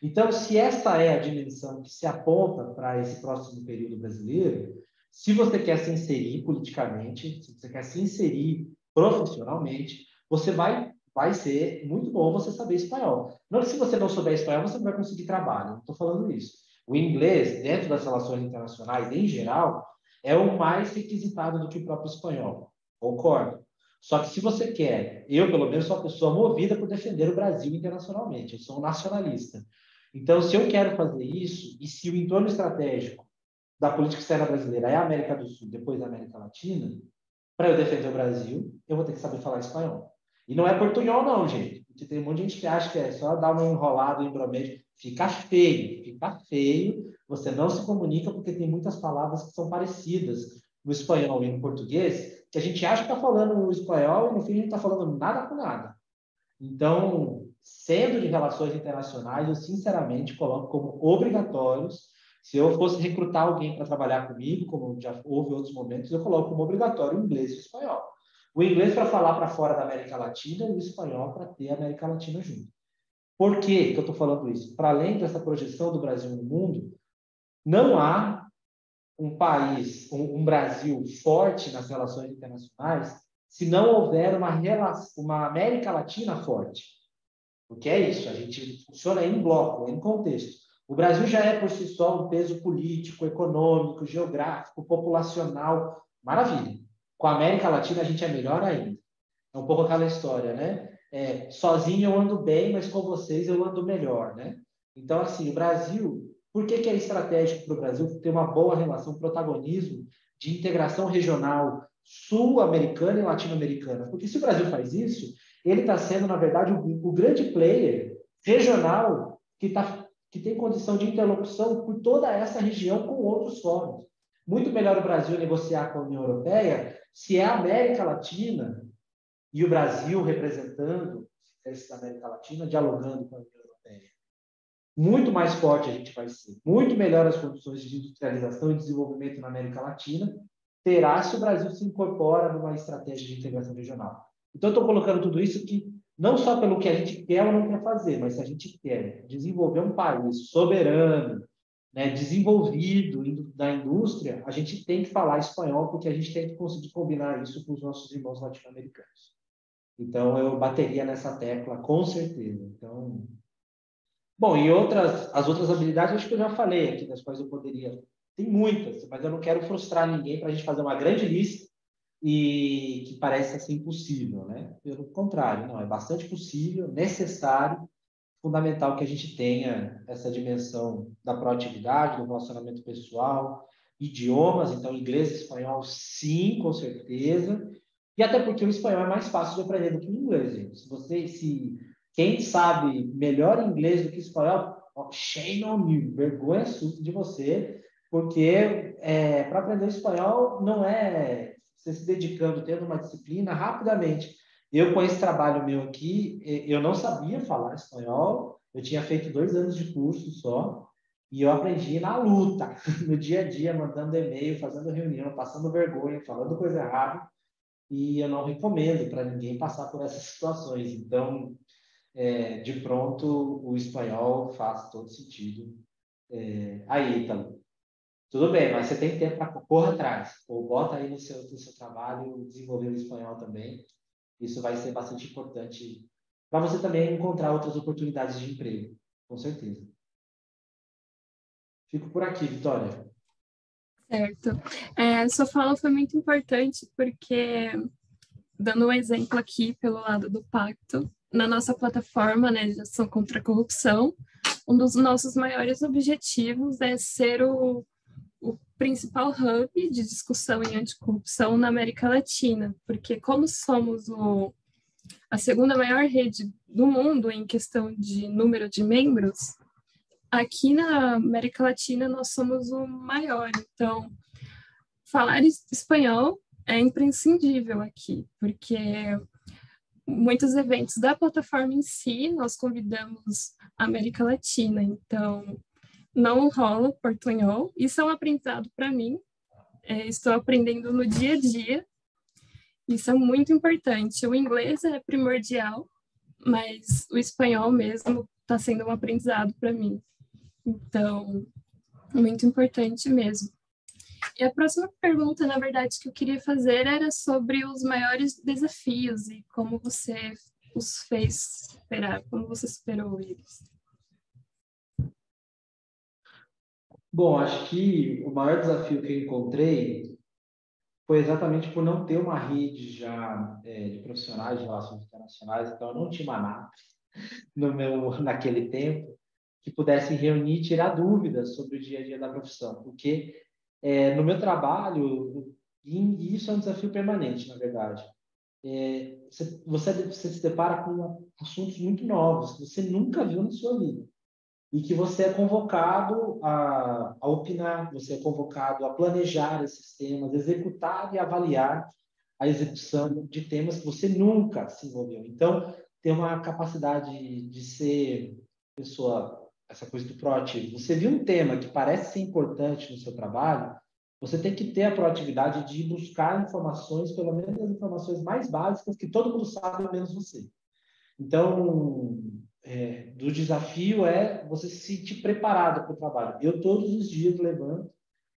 Então, se essa é a dimensão que se aponta para esse próximo período brasileiro, se você quer se inserir politicamente, se você quer se inserir profissionalmente, vai ser muito bom você saber espanhol. Não que se você não souber espanhol, você não vai conseguir trabalho, não estou falando isso. O inglês, dentro das relações internacionais em geral, é o mais requisitado do que o próprio espanhol. Concordo. Só que se você quer, eu pelo menos sou uma pessoa movida por defender o Brasil internacionalmente, eu sou um nacionalista. Então, se eu quero fazer isso, e se o entorno estratégico da política externa brasileira é a América do Sul, depois a América Latina, para eu defender o Brasil, eu vou ter que saber falar espanhol. E não é portunhol, não, gente. Porque tem um monte de gente que acha que é só dar uma enrolada em bromédio. Fica feio. Você não se comunica porque tem muitas palavras que são parecidas no espanhol e no português, que a gente acha que está falando o espanhol e no fim a gente está falando nada com nada. Então, sendo de relações internacionais, eu sinceramente coloco como obrigatórios. Se eu fosse recrutar alguém para trabalhar comigo, como já houve outros momentos, eu coloco como obrigatório o inglês e o espanhol. O inglês para falar para fora da América Latina e o espanhol para ter a América Latina junto. Por que eu estou falando isso? Para além dessa projeção do Brasil no mundo, não há um país, um Brasil forte nas relações internacionais se não houver uma América Latina forte. Porque é isso, a gente funciona em bloco, em contexto. O Brasil já é por si só um peso político, econômico, geográfico, populacional, maravilha. Com a América Latina a gente é melhor ainda. É um pouco aquela história, né? Sozinho eu ando bem, mas com vocês eu ando melhor, né? Então, assim, o Brasil, por que é estratégico para o Brasil ter uma boa relação, protagonismo de integração regional sul-americana e latino-americana? Porque se o Brasil faz isso, ele está sendo, na verdade, o grande player regional que tem condição de interlocução por toda essa região com outros fóruns. Muito melhor o Brasil negociar com a União Europeia se é a América Latina e o Brasil representando essa América Latina, dialogando com a União Europeia. Muito mais forte a gente vai ser. Muito melhor as condições de industrialização e desenvolvimento na América Latina terá se o Brasil se incorpora numa estratégia de integração regional. Então, eu estou colocando tudo isso aqui, não só pelo que a gente quer ou não quer fazer, mas se a gente quer desenvolver um país soberano, né, desenvolvido da indústria, a gente tem que falar espanhol, porque a gente tem que conseguir combinar isso com os nossos irmãos latino-americanos. Então, eu bateria nessa tecla, com certeza. Então, bom, e as outras habilidades, acho que eu já falei aqui, das quais eu poderia. Tem muitas, mas eu não quero frustrar ninguém para a gente fazer uma grande lista e que parece assim impossível, né? Pelo contrário, não, é bastante possível, necessário, fundamental que a gente tenha essa dimensão da proatividade, do relacionamento pessoal, idiomas, então inglês e espanhol, sim, com certeza. E até porque o espanhol é mais fácil de aprender do que o inglês, gente. Quem sabe melhor inglês do que espanhol, shame on you, vergonha de você, porque para aprender espanhol não é você se dedicando, tendo uma disciplina rapidamente. Eu, com esse trabalho meu aqui, eu não sabia falar espanhol, eu tinha feito 2 anos de curso só, e eu aprendi na luta, no dia a dia, mandando e-mail, fazendo reunião, passando vergonha, falando coisa errada, e eu não recomendo para ninguém passar por essas situações. Então, de pronto, o espanhol faz todo sentido. Aí, Ítalo, tudo bem, mas você tem tempo para correr atrás, ou bota aí no seu trabalho desenvolver o espanhol também. Isso vai ser bastante importante para você também encontrar outras oportunidades de emprego, com certeza. Fico por aqui, Vitória. Certo. Sua fala foi muito importante porque, dando um exemplo aqui pelo lado do pacto, na nossa plataforma, né, de ação contra a corrupção, um dos nossos maiores objetivos é ser o principal hub de discussão em anticorrupção na América Latina, porque como somos a segunda maior rede do mundo em questão de número de membros, aqui na América Latina nós somos o maior. Então, falar espanhol é imprescindível aqui, porque muitos eventos da plataforma em si nós convidamos a América Latina. Então, não rola portunhol. Isso é um aprendizado para mim. Estou aprendendo no dia a dia. Isso é muito importante. O inglês é primordial, mas o espanhol mesmo está sendo um aprendizado para mim. Então, muito importante mesmo. E a próxima pergunta, na verdade, que eu queria fazer era sobre os maiores desafios e como você os fez superar, como você superou eles. Bom, acho que o maior desafio que eu encontrei foi exatamente por não ter uma rede já de profissionais de relações internacionais, então eu não tinha uma NAP naquele tempo que pudesse reunir e tirar dúvidas sobre o dia a dia da profissão, porque no meu trabalho, e isso é um desafio permanente, na verdade, você se depara com assuntos muito novos que você nunca viu na sua vida e que você é convocado a opinar, você é convocado a planejar esses temas, executar e avaliar a execução de temas que você nunca se envolveu. Então, ter uma capacidade de ser pessoa, essa coisa do proativo. Você viu um tema que parece ser importante no seu trabalho, você tem que ter a proatividade de buscar informações, pelo menos as informações mais básicas que todo mundo sabe, menos você. Então, do desafio é você se sentir preparado para o trabalho. Eu, todos os dias, levanto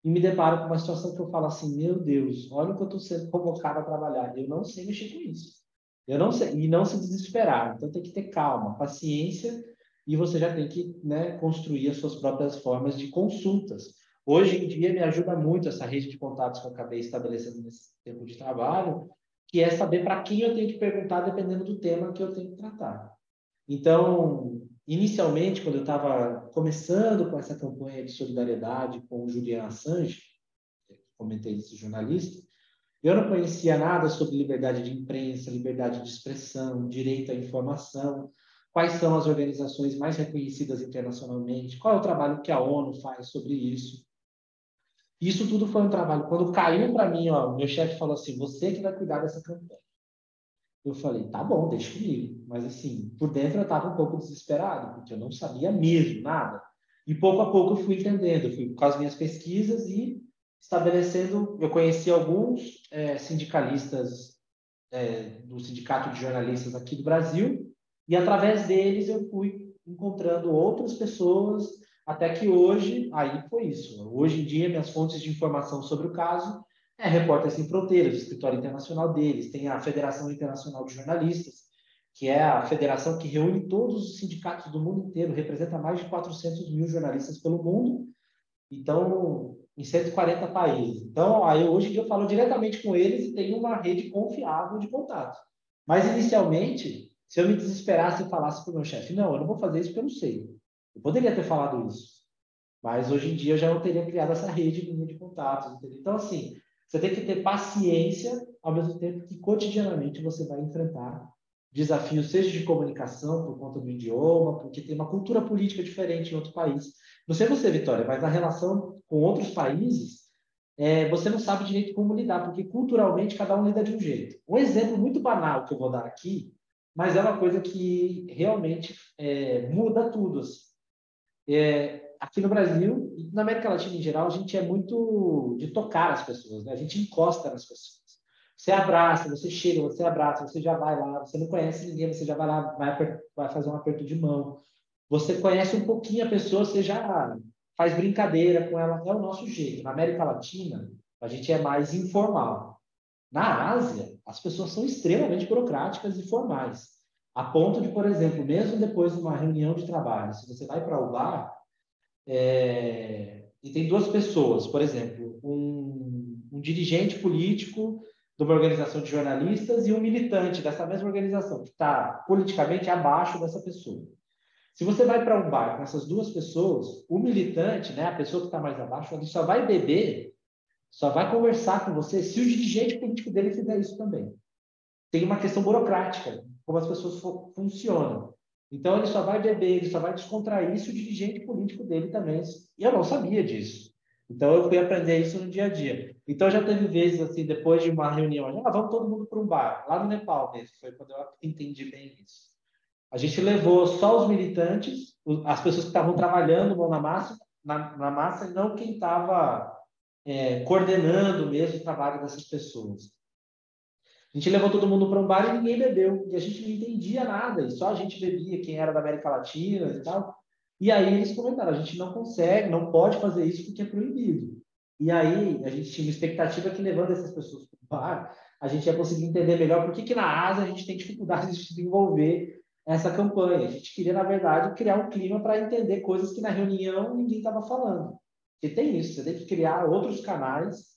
e me deparo com uma situação que eu falo assim, meu Deus, olha o que eu estou sendo convocado a trabalhar. Eu não sei mexer com isso. Eu não sei, e não se desesperar. Então, tem que ter calma, paciência, e você já tem que, né, construir as suas próprias formas de consultas. Hoje em dia, me ajuda muito essa rede de contatos que eu acabei estabelecendo nesse tempo de trabalho, que é saber para quem eu tenho que perguntar, dependendo do tema que eu tenho que tratar. Então, inicialmente, quando eu estava começando com essa campanha de solidariedade com o Julian Assange, comentei desse jornalista, eu não conhecia nada sobre liberdade de imprensa, liberdade de expressão, direito à informação, quais são as organizações mais reconhecidas internacionalmente, qual é o trabalho que a ONU faz sobre isso. Isso tudo foi um trabalho. Quando caiu para mim, meu chefe falou assim, você que vai cuidar dessa campanha. Eu falei, tá bom, deixa comigo. Mas, assim, por dentro eu estava um pouco desesperado, porque eu não sabia mesmo nada. E pouco a pouco eu fui entendendo, eu fui com as minhas pesquisas e estabelecendo. Eu conheci alguns sindicalistas do Sindicato de Jornalistas aqui do Brasil, e através deles eu fui encontrando outras pessoas, até que hoje, aí foi isso. Hoje em dia, minhas fontes de informação sobre o caso Repórteres Sem Fronteiras, o escritório internacional deles, tem a Federação Internacional de Jornalistas, que é a federação que reúne todos os sindicatos do mundo inteiro, representa mais de 400 mil jornalistas pelo mundo, então, em 140 países. Então, aí, hoje em dia eu falo diretamente com eles e tenho uma rede confiável de contato. Mas, inicialmente, se eu me desesperasse e falasse para o meu chefe, não, eu não vou fazer isso porque eu não sei. Eu poderia ter falado isso, mas hoje em dia eu já não teria criado essa rede de contatos. Entendeu? Então, assim, você tem que ter paciência, ao mesmo tempo que cotidianamente você vai enfrentar desafios, seja de comunicação, por conta do idioma, porque tem uma cultura política diferente em outro país. Não sei você, Vitória, mas na relação com outros países, você não sabe direito como lidar, porque culturalmente cada um lida de um jeito. Um exemplo muito banal que eu vou dar aqui, mas é uma coisa que realmente muda tudo. Assim. Aqui no Brasil e na América Latina em geral, a gente é muito de tocar as pessoas, né? A gente encosta nas pessoas. Você abraça, você chega, você abraça, você já vai lá, você não conhece ninguém, você já vai lá, vai fazer um aperto de mão. Você conhece um pouquinho a pessoa, você já faz brincadeira com ela, é o nosso jeito. Na América Latina, a gente é mais informal. Na Ásia, as pessoas são extremamente burocráticas e formais. A ponto de, por exemplo, mesmo depois de uma reunião de trabalho, se você vai para o bar, e tem duas pessoas, por exemplo, um dirigente político de uma organização de jornalistas e um militante dessa mesma organização, que está politicamente abaixo dessa pessoa. Se você vai para um bar com essas duas pessoas, o militante, né, a pessoa que está mais abaixo, ele só vai beber, só vai conversar com você se o dirigente político dele fizer isso também. Tem uma questão burocrática, como as pessoas funcionam. Então, ele só vai beber, ele só vai descontrair se o dirigente político dele também. E eu não sabia disso. Então, eu fui aprender isso no dia a dia. Então, já teve vezes, assim, depois de uma reunião, vamos todo mundo para um bar, lá no Nepal mesmo, foi quando eu entendi bem isso. A gente levou só os militantes, as pessoas que estavam trabalhando mão na massa, na massa, e não quem estava coordenando mesmo o trabalho dessas pessoas. A gente levou todo mundo para um bar e ninguém bebeu. E a gente não entendia nada. E só a gente bebia, quem era da América Latina e tal. E aí eles comentaram, a gente não consegue, não pode fazer isso porque é proibido. E aí a gente tinha uma expectativa que levando essas pessoas para o bar, a gente ia conseguir entender melhor por que na Ásia a gente tem dificuldade de desenvolver essa campanha. A gente queria, na verdade, criar um clima para entender coisas que na reunião ninguém estava falando. Porque tem isso, você tem que criar outros canais.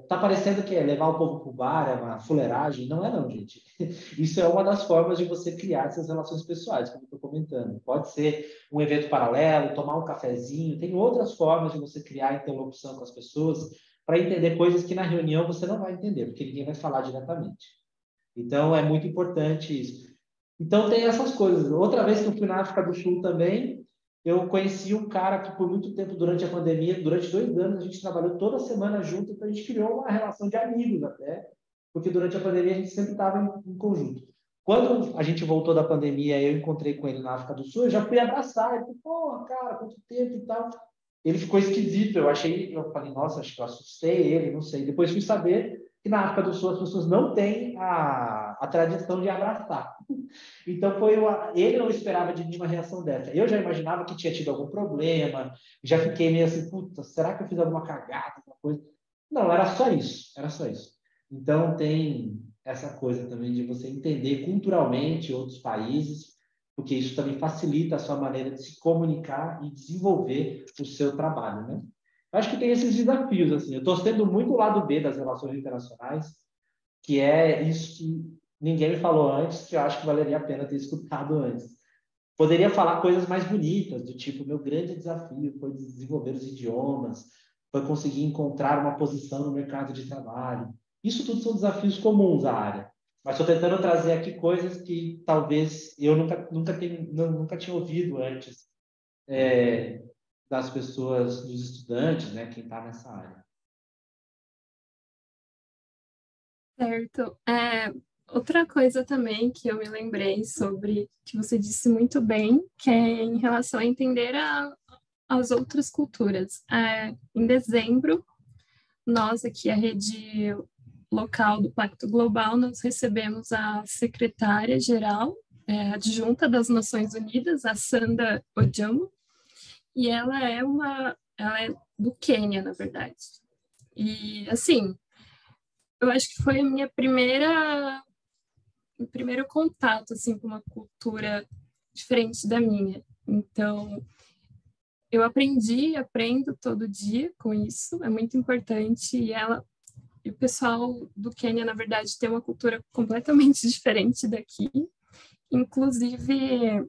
Tá parecendo que é levar o povo para o bar, é uma fuleiragem. Não é não, gente. Isso é uma das formas de você criar essas relações pessoais, como eu estou comentando. Pode ser um evento paralelo, tomar um cafezinho. Tem outras formas de você criar interlocução com as pessoas para entender coisas que na reunião você não vai entender, porque ninguém vai falar diretamente. Então, é muito importante isso. Então, tem essas coisas. Outra vez que eu fui na África do Sul também, eu conheci um cara que por muito tempo durante a pandemia, durante 2 anos, a gente trabalhou toda semana junto, então a gente criou uma relação de amigos até, porque durante a pandemia a gente sempre estava em conjunto. Quando a gente voltou da pandemia, eu encontrei com ele na África do Sul, eu já fui abraçar, ele falou, pô, cara, quanto tempo e tal. Ele ficou esquisito, eu falei, nossa, acho que eu assustei ele, não sei. Depois fui saber que na África do Sul as pessoas não têm a tradição de abraçar. Então, ele não esperava de mim uma reação dessa. Eu já imaginava que tinha tido algum problema, já fiquei meio assim, puta, será que eu fiz alguma cagada, alguma coisa? Não, era só isso, era só isso. Então, tem essa coisa também de você entender culturalmente outros países, porque isso também facilita a sua maneira de se comunicar e desenvolver o seu trabalho, né? Acho que tem esses desafios, assim. Eu estou sendo muito o lado B das relações internacionais, que é isso que ninguém me falou antes, que eu acho que valeria a pena ter escutado antes. Poderia falar coisas mais bonitas, do tipo, meu grande desafio foi desenvolver os idiomas, foi conseguir encontrar uma posição no mercado de trabalho. Isso tudo são desafios comuns à área. Mas estou tentando trazer aqui coisas que talvez eu nunca tinha ouvido antes das pessoas, dos estudantes, né, quem está nessa área. Certo. Outra coisa também que eu me lembrei sobre, que você disse muito bem, que é em relação a entender as outras culturas. Em dezembro, nós aqui, a rede local do Pacto Global, nós recebemos a secretária-geral adjunta das Nações Unidas, a Sanda Odhiambo, e ela é do Quênia, na verdade. E, assim, eu acho que foi a minha o primeiro contato assim com uma cultura diferente da minha. Então, eu aprendo todo dia com isso, é muito importante. E o pessoal do Quênia, na verdade, tem uma cultura completamente diferente daqui. Inclusive,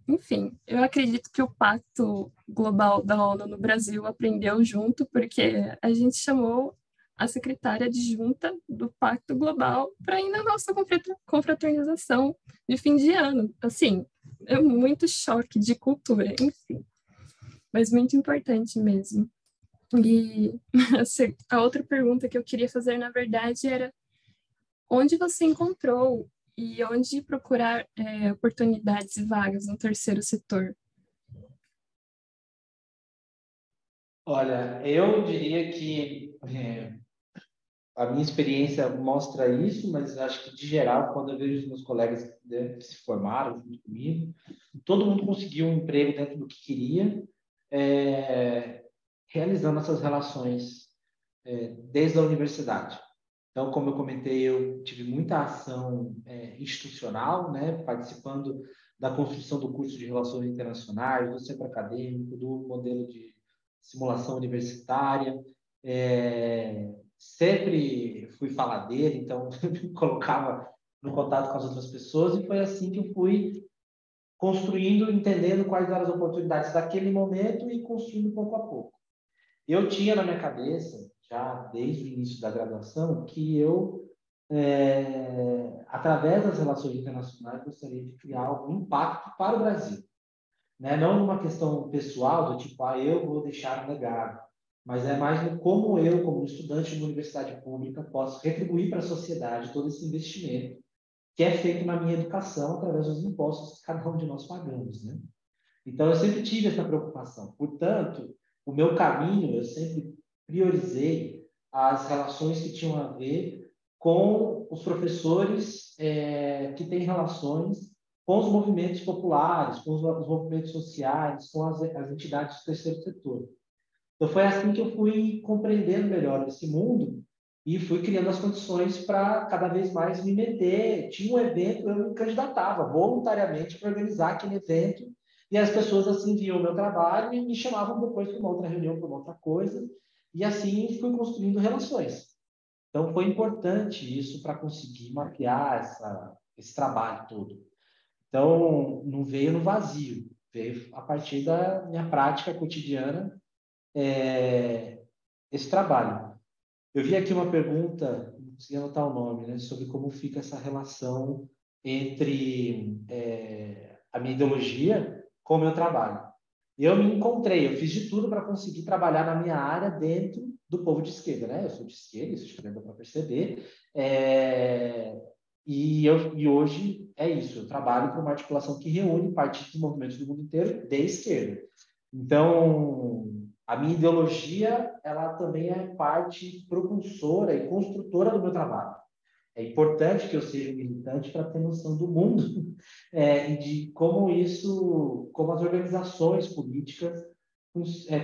enfim, eu acredito que o Pacto Global da ONU no Brasil aprendeu junto, porque a gente chamou a secretária adjunta do Pacto Global para ir na nossa confraternização de fim de ano. Assim, é muito choque de cultura, enfim. Mas muito importante mesmo. E a outra pergunta que eu queria fazer, na verdade, era onde você encontrou e onde procurar oportunidades e vagas no terceiro setor? Olha, eu diria que a minha experiência mostra isso, mas acho que, de geral, quando eu vejo os meus colegas que se formaram junto comigo, todo mundo conseguiu um emprego dentro do que queria, realizando essas relações desde a universidade. Então, como eu comentei, eu tive muita ação institucional, né, participando da construção do curso de Relações Internacionais, do centro acadêmico, do modelo de simulação universitária, sempre fui faladeiro, então me colocava no contato com as outras pessoas, e foi assim que eu fui construindo, entendendo quais eram as oportunidades daquele momento e construindo pouco a pouco. Eu tinha na minha cabeça, já desde o início da graduação, que eu, através das relações internacionais, gostaria de criar algum impacto para o Brasil. Né? Não uma questão pessoal, do tipo, eu vou deixar um legado, mas é mais no como eu, como estudante de uma universidade pública, posso retribuir para a sociedade todo esse investimento que é feito na minha educação através dos impostos que cada um de nós pagamos, né? Então, eu sempre tive essa preocupação. Portanto, o meu caminho, eu sempre priorizei as relações que tinham a ver com os professores que têm relações com os movimentos populares, com os movimentos sociais, com as entidades do terceiro setor. Então, foi assim que eu fui compreendendo melhor esse mundo e fui criando as condições para cada vez mais me meter. Tinha um evento, eu me candidatava voluntariamente para organizar aquele evento, e as pessoas assim viam o meu trabalho e me chamavam depois para uma outra reunião, para uma outra coisa, e assim fui construindo relações. Então, foi importante isso para conseguir mapear esse trabalho todo. Então, não veio no vazio, veio a partir da minha prática cotidiana, esse trabalho. Eu vi aqui uma pergunta, não consegui anotar o nome, né, sobre como fica essa relação entre a minha ideologia com o meu trabalho. E eu me encontrei, eu fiz de tudo para conseguir trabalhar na minha área dentro do povo de esquerda, né? Eu sou de esquerda, isso acho que deu para perceber. E hoje é isso, eu trabalho para uma articulação que reúne partidos e movimentos do mundo inteiro de esquerda. Então, a minha ideologia, ela também é parte propulsora e construtora do meu trabalho. É importante que eu seja militante para ter noção do mundo e de como como as organizações políticas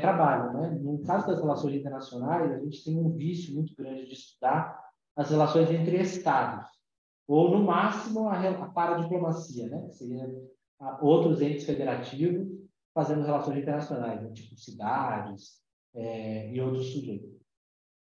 trabalham, né? No caso das relações internacionais, a gente tem um vício muito grande de estudar as relações entre estados, ou no máximo a paradiplomacia, né? Que seria outros entes federativos fazendo relações internacionais, né? Tipo cidades e outros sujeitos.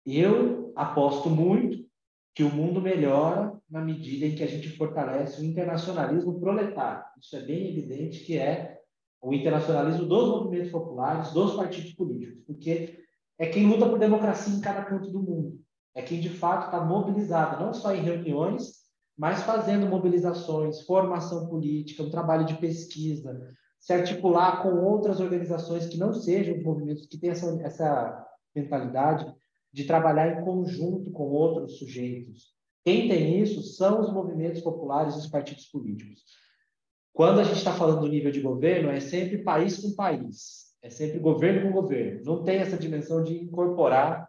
Eu aposto muito que o mundo melhora na medida em que a gente fortalece o internacionalismo proletário. Isso é bem evidente, que é o internacionalismo dos movimentos populares, dos partidos políticos, porque é quem luta por democracia em cada canto do mundo. É quem, de fato, está mobilizado, não só em reuniões, mas fazendo mobilizações, formação política, um trabalho de pesquisa, se articular com outras organizações que não sejam os movimentos que têm essa mentalidade de trabalhar em conjunto com outros sujeitos. Quem tem isso são os movimentos populares e os partidos políticos. Quando a gente está falando do nível de governo, é sempre país com país, é sempre governo com governo. Não tem essa dimensão de incorporar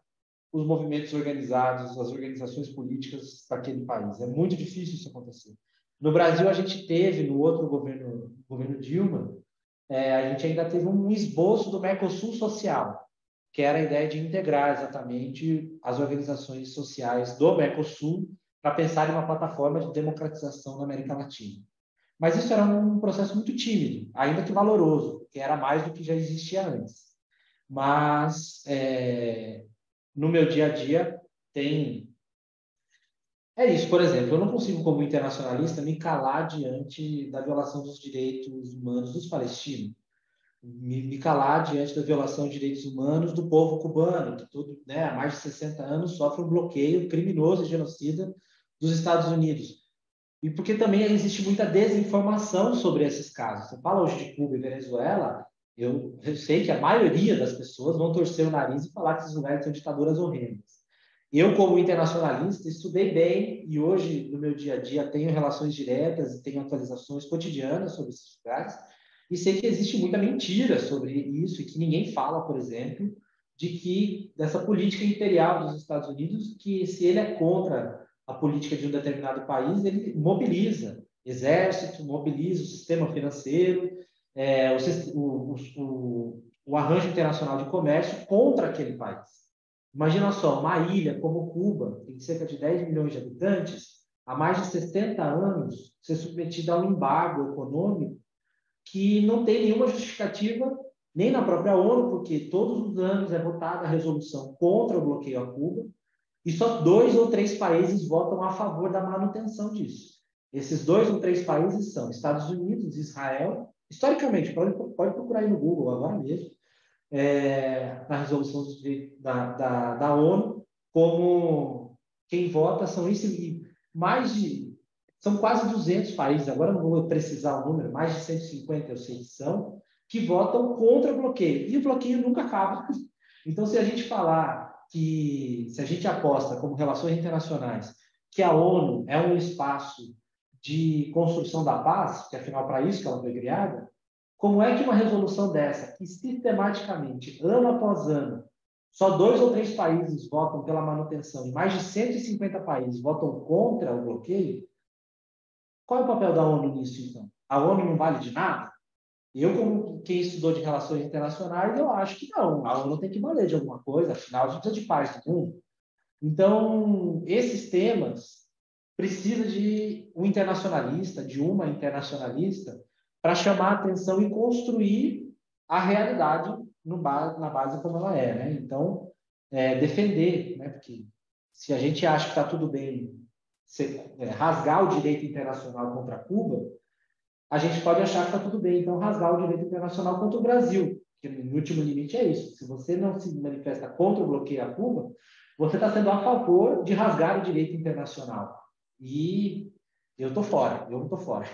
os movimentos organizados, as organizações políticas daquele país. É muito difícil isso acontecer. No Brasil, a gente teve, no outro governo Dilma, a gente ainda teve um esboço do Mercosul social, que era a ideia de integrar exatamente as organizações sociais do Mercosul para pensar em uma plataforma de democratização na América Latina. Mas isso era um processo muito tímido, ainda que valoroso, que era mais do que já existia antes. Mas, no meu dia a dia, é isso, por exemplo, eu não consigo, como internacionalista, me calar diante da violação dos direitos humanos dos palestinos. Me calar diante da violação de direitos humanos do povo cubano, que há mais de 60 anos sofre um bloqueio criminoso e genocida dos Estados Unidos. E porque também existe muita desinformação sobre esses casos. Você fala hoje de Cuba e Venezuela, eu sei que a maioria das pessoas vão torcer o nariz e falar que esses lugares são ditaduras horrendas. Eu, como internacionalista, estudei bem e hoje, no meu dia a dia, tenho relações diretas e tenho atualizações cotidianas sobre esses lugares, e sei que existe muita mentira sobre isso e que ninguém fala, por exemplo, dessa política imperial dos Estados Unidos, que se ele é contra a política de um determinado país, ele mobiliza exército, mobiliza o sistema financeiro, o arranjo internacional de comércio contra aquele país. Imagina só, uma ilha como Cuba, tem cerca de 10 milhões de habitantes, há mais de 60 anos ser submetida a um embargo econômico que não tem nenhuma justificativa nem na própria ONU, porque todos os anos é votada a resolução contra o bloqueio a Cuba, e só 2 ou 3 países votam a favor da manutenção disso. Esses 2 ou 3 países são Estados Unidos, Israel, historicamente, pode procurar aí no Google agora mesmo, na resolução da ONU, como quem vota são são quase 200 países, agora não vou precisar o número, mais de 150 eu sei que são, que votam contra o bloqueio. E o bloqueio nunca acaba. Então, se a gente falar se a gente aposta como relações internacionais que a ONU é um espaço de construção da paz, que afinal para isso que ela foi criada, como é que uma resolução dessa, que sistematicamente, ano após ano, só 2 ou 3 países votam pela manutenção e mais de 150 países votam contra o bloqueio, qual é o papel da ONU nisso, então? A ONU não vale de nada? Eu, como quem estudou de relações internacionais, eu acho que não. A ONU tem que valer de alguma coisa, afinal, a gente precisa de paz do mundo. Então, esses temas precisam de um internacionalista, de uma internacionalista, para chamar a atenção e construir a realidade na base como ela é. Né? Então, defender, né? Porque se a gente acha que está tudo bem rasgar o direito internacional contra Cuba, a gente pode achar que está tudo bem, então, rasgar o direito internacional contra o Brasil, que no último limite é isso. Se você não se manifesta contra o bloqueio a Cuba, você está sendo a favor de rasgar o direito internacional. E eu estou fora, eu não estou fora.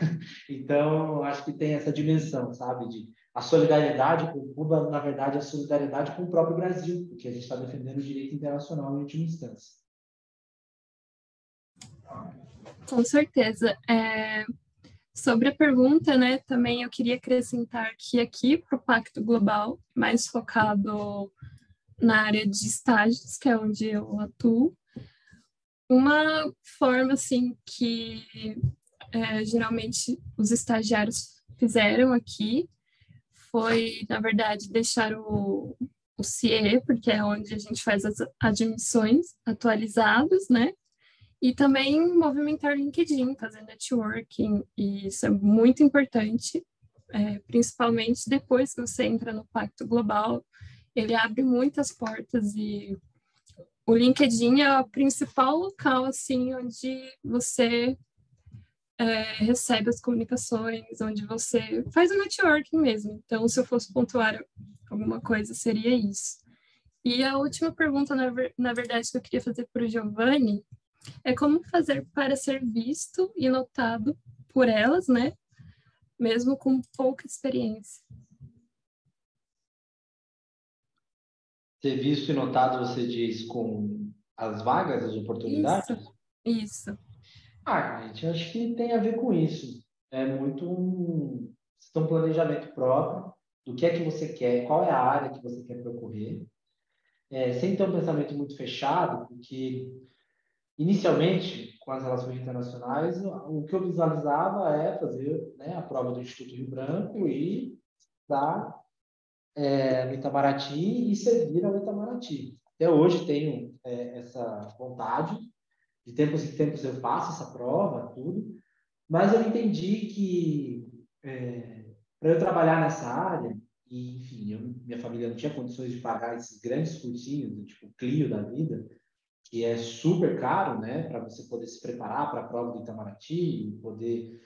Então, acho que tem essa dimensão, sabe, de a solidariedade com Cuba, na verdade, é a solidariedade com o próprio Brasil, porque a gente está defendendo o direito internacional em última instância. Com certeza. Sobre a pergunta, né, também eu queria acrescentar que aqui para o Pacto Global, mais focado na área de estágios, que é onde eu atuo, uma forma assim que geralmente os estagiários fizeram aqui foi, na verdade, deixar o CIE, porque é onde a gente faz as admissões atualizadas, né? E também movimentar LinkedIn, fazer networking, e isso é muito importante, principalmente depois que você entra no Pacto Global, ele abre muitas portas e o LinkedIn é o principal local, assim, onde você recebe as comunicações, onde você faz o networking mesmo. Então, se eu fosse pontuar alguma coisa, seria isso. E a última pergunta, na verdade, que eu queria fazer para o Giovanni, é como fazer para ser visto e notado por elas, né? Mesmo com pouca experiência. Ser visto e notado, você diz, com as vagas, as oportunidades? Isso. Gente, acho que tem a ver com isso. É muito um planejamento próprio do que é que você quer, qual é a área que você quer percorrer, sem ter um pensamento muito fechado, porque inicialmente, com as relações internacionais, o que eu visualizava é fazer, né, a prova do Instituto Rio Branco e dar no Itamaraty e servir ao Itamaraty. Até hoje tenho essa vontade, de tempos em tempos eu faço essa prova, tudo, mas eu entendi que para eu trabalhar nessa área, e enfim, minha família não tinha condições de pagar esses grandes cursinhos, tipo Clio da vida, que é super caro, né, para você poder se preparar para a prova do Itamaraty e poder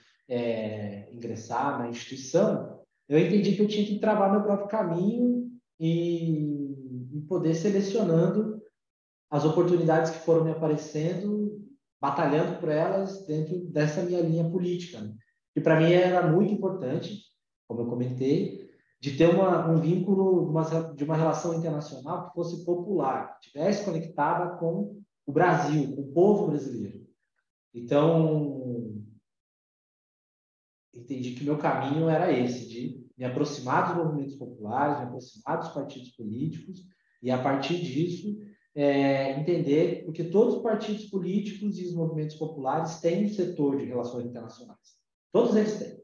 ingressar na instituição, eu entendi que eu tinha que travar meu próprio caminho e poder selecionando as oportunidades que foram me aparecendo, batalhando por elas dentro dessa minha linha política, né? Que para mim era muito importante, como eu comentei, de ter um vínculo de uma relação internacional que fosse popular, que estivesse conectada com o Brasil, com o povo brasileiro. Então, entendi que o meu caminho era esse, de me aproximar dos movimentos populares, me aproximar dos partidos políticos, e a partir disso, entender, porque todos os partidos políticos e os movimentos populares têm um setor de relações internacionais. Todos eles têm.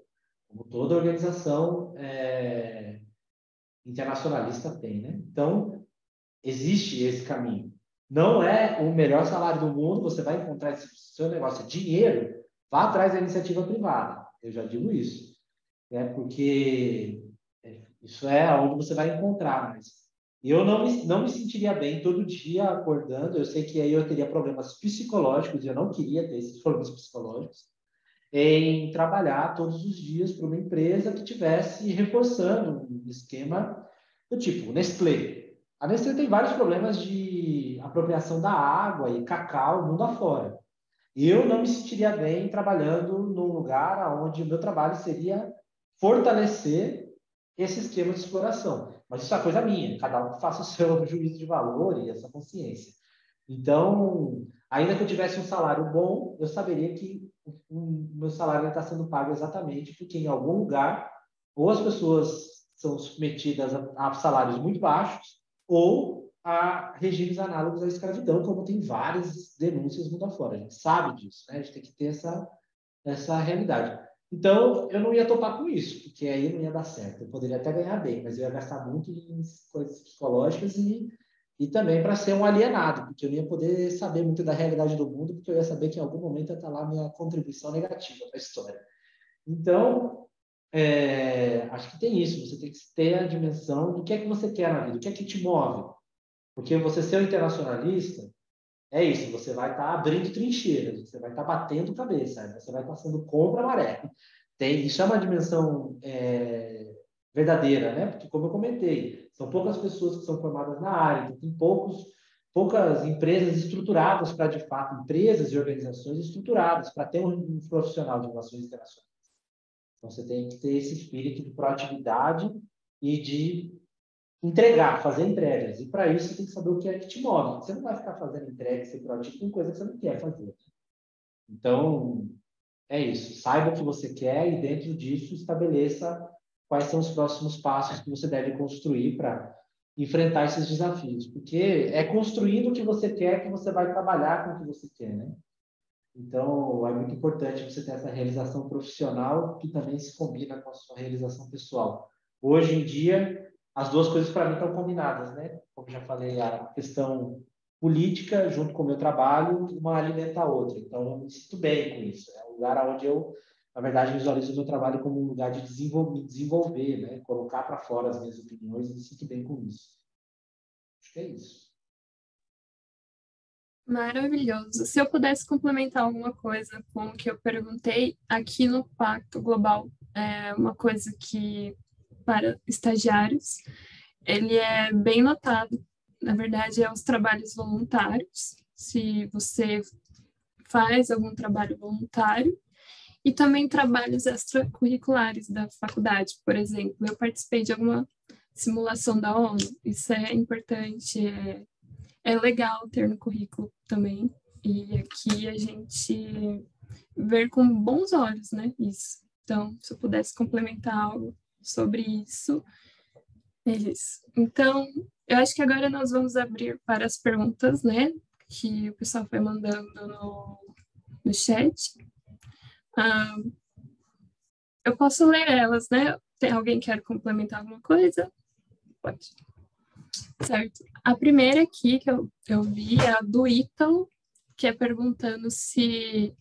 Como toda organização internacionalista tem, né? Então, existe esse caminho. Não é o melhor salário do mundo, você vai encontrar esse seu negócio é dinheiro, vá atrás da iniciativa privada. Eu já digo isso. Porque Isso é onde você vai encontrar, mas eu não me sentiria bem todo dia acordando. Eu sei que aí eu teria problemas psicológicos, e eu não queria ter esses problemas psicológicos, em trabalhar todos os dias para uma empresa que tivesse reforçando um esquema do tipo Nestlé. A Nestlé tem vários problemas de apropriação da água e cacau mundo afora. Eu não me sentiria bem trabalhando num lugar onde o meu trabalho seria fortalecer esse esquema de exploração. Mas isso é coisa minha, cada um faça o seu juízo de valor e essa consciência. Então, ainda que eu tivesse um salário bom, eu saberia que o meu salário está sendo pago exatamente porque em algum lugar ou as pessoas são submetidas a salários muito baixos ou a regimes análogos à escravidão, como tem várias denúncias mundo afora. A gente sabe disso, né? A gente tem que ter essa realidade. Então, eu não ia topar com isso, porque aí não ia dar certo. Eu poderia até ganhar bem, mas eu ia gastar muito em coisas psicológicas e também para ser um alienado, porque eu não ia poder saber muito da realidade do mundo, porque eu ia saber que em algum momento ia estar lá a minha contribuição negativa para a história. Então, acho que tem isso. Você tem que ter a dimensão do que é que você quer na vida, o que é que te move. Porque você ser um internacionalista, é isso, você vai estar abrindo trincheiras, você vai estar batendo cabeça, você vai estar sendo contra a maré. Isso é uma dimensão verdadeira, né? Porque, como eu comentei, são poucas pessoas que são formadas na área, então tem poucas empresas estruturadas para, de fato, empresas e organizações estruturadas para ter um profissional de relações internacionais. Então, você tem que ter esse espírito de proatividade e de entregar, fazer entregas. E para isso você tem que saber o que é que te move. Você não vai ficar fazendo entregas, ser proativo com coisa que você não quer fazer. Então, é isso. Saiba o que você quer e dentro disso estabeleça quais são os próximos passos que você deve construir para enfrentar esses desafios. Porque é construindo o que você quer que você vai trabalhar com o que você quer, né? Então, é muito importante você ter essa realização profissional que também se combina com a sua realização pessoal. Hoje em dia, as duas coisas para mim estão combinadas, né? Como já falei, a questão política junto com o meu trabalho, uma alimenta a outra. Então, eu me sinto bem com isso. É um lugar onde eu, na verdade, visualizo o meu trabalho como um lugar de desenvolver, né? Colocar para fora as minhas opiniões e me sinto bem com isso. Acho que é isso. Maravilhoso. Se eu pudesse complementar alguma coisa com o que eu perguntei, aqui no Pacto Global, é uma coisa que, para estagiários, ele é bem notado. Na verdade, é os trabalhos voluntários. Se você faz algum trabalho voluntário, e também trabalhos extracurriculares da faculdade. Por exemplo, eu participei de alguma simulação da ONU. Isso é importante, é legal ter no currículo também. E aqui a gente vê com bons olhos, né? Isso. Então, se eu pudesse complementar algo sobre isso, é isso. Então, eu acho que agora nós vamos abrir para as perguntas, né? Que o pessoal foi mandando no chat. Eu posso ler elas, né? Tem alguém que quer complementar alguma coisa? Pode. Certo. A primeira aqui que eu vi é a do Ítalo, que é perguntando se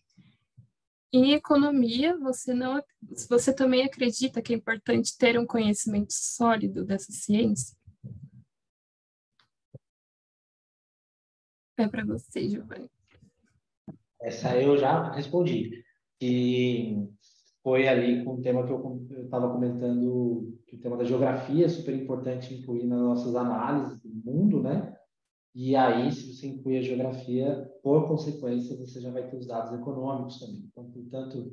em economia você também acredita que é importante ter um conhecimento sólido dessa ciência? É para você, Giovanni. Essa eu já respondi. E foi ali com o tema que eu estava comentando, que o tema da geografia é super importante incluir nas nossas análises do mundo, né? E aí, se você incluir a geografia, por consequência, você já vai ter os dados econômicos também. Então, portanto,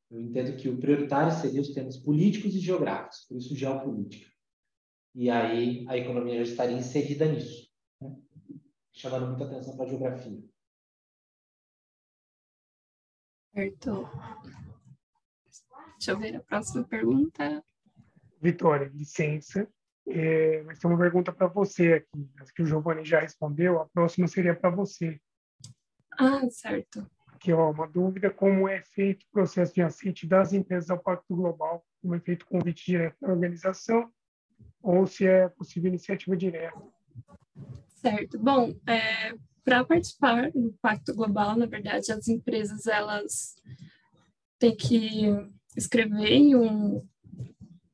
eu entendo que o prioritário seria os temas políticos e geográficos, por isso geopolítica. E aí, a economia já estaria inserida nisso, né? Chamando muita atenção para a geografia. Certo. Deixa eu ver a próxima pergunta. Vitória, licença. Vai ter uma pergunta para você aqui. Acho que o Giovanni já respondeu. A próxima seria para você. Ah, certo. Aqui, ó, uma dúvida: como é feito o processo de aceite das empresas ao Pacto Global? Como é feito o convite direto da organização? Ou se é possível iniciativa direta? Certo. Bom, para participar do Pacto Global, na verdade, as empresas elas têm que escrever em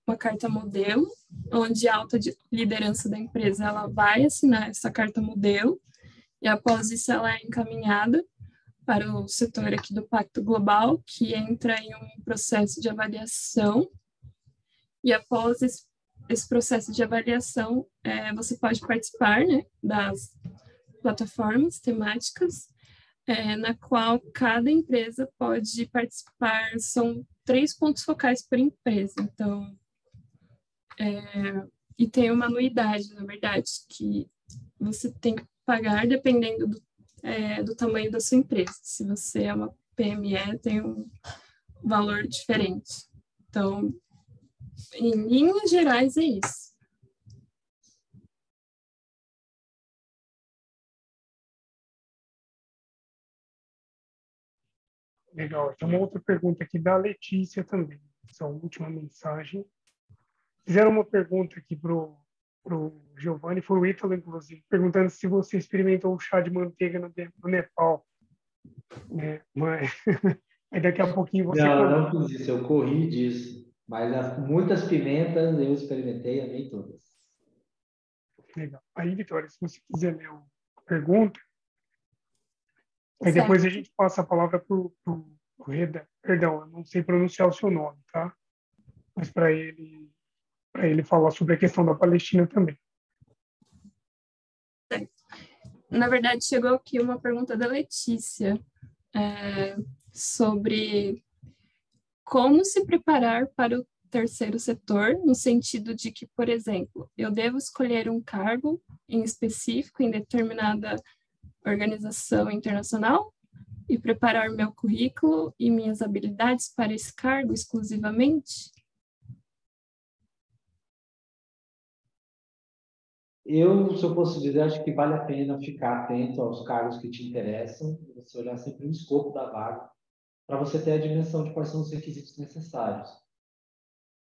uma carta modelo, onde a alta liderança da empresa ela vai assinar essa carta modelo, e após isso ela é encaminhada para o setor aqui do Pacto Global, que entra em um processo de avaliação, e após esse processo de avaliação, você pode participar, né, das plataformas temáticas, na qual cada empresa pode participar. São 3 pontos focais por empresa, então, e tem uma anuidade, na verdade, que você tem que pagar dependendo do tamanho da sua empresa. Se você é uma PME, tem um valor diferente. Então, em linhas gerais, é isso. Legal. Tem uma outra pergunta aqui da Letícia também. Essa última mensagem. Fizeram uma pergunta aqui para o Giovanni, foi o Ítalo, inclusive, perguntando se você experimentou o chá de manteiga no Nepal. Mas aí daqui a pouquinho você... Não fiz isso, eu corri disso. Mas muitas pimentas eu experimentei, amei todas. Legal. Aí, Vitória, se você quiser ler a pergunta, aí depois a gente passa a palavra para o Reda. Perdão, eu não sei pronunciar o seu nome, tá? Mas para ele falar sobre a questão da Palestina também. Na verdade, chegou aqui uma pergunta da Letícia sobre como se preparar para o terceiro setor, no sentido de que, por exemplo, eu devo escolher um cargo em específico em determinada organização internacional e preparar meu currículo e minhas habilidades para esse cargo exclusivamente? Se eu fosse dizer, acho que vale a pena ficar atento aos cargos que te interessam, você olhar sempre o escopo da vaga, para você ter a dimensão de quais são os requisitos necessários.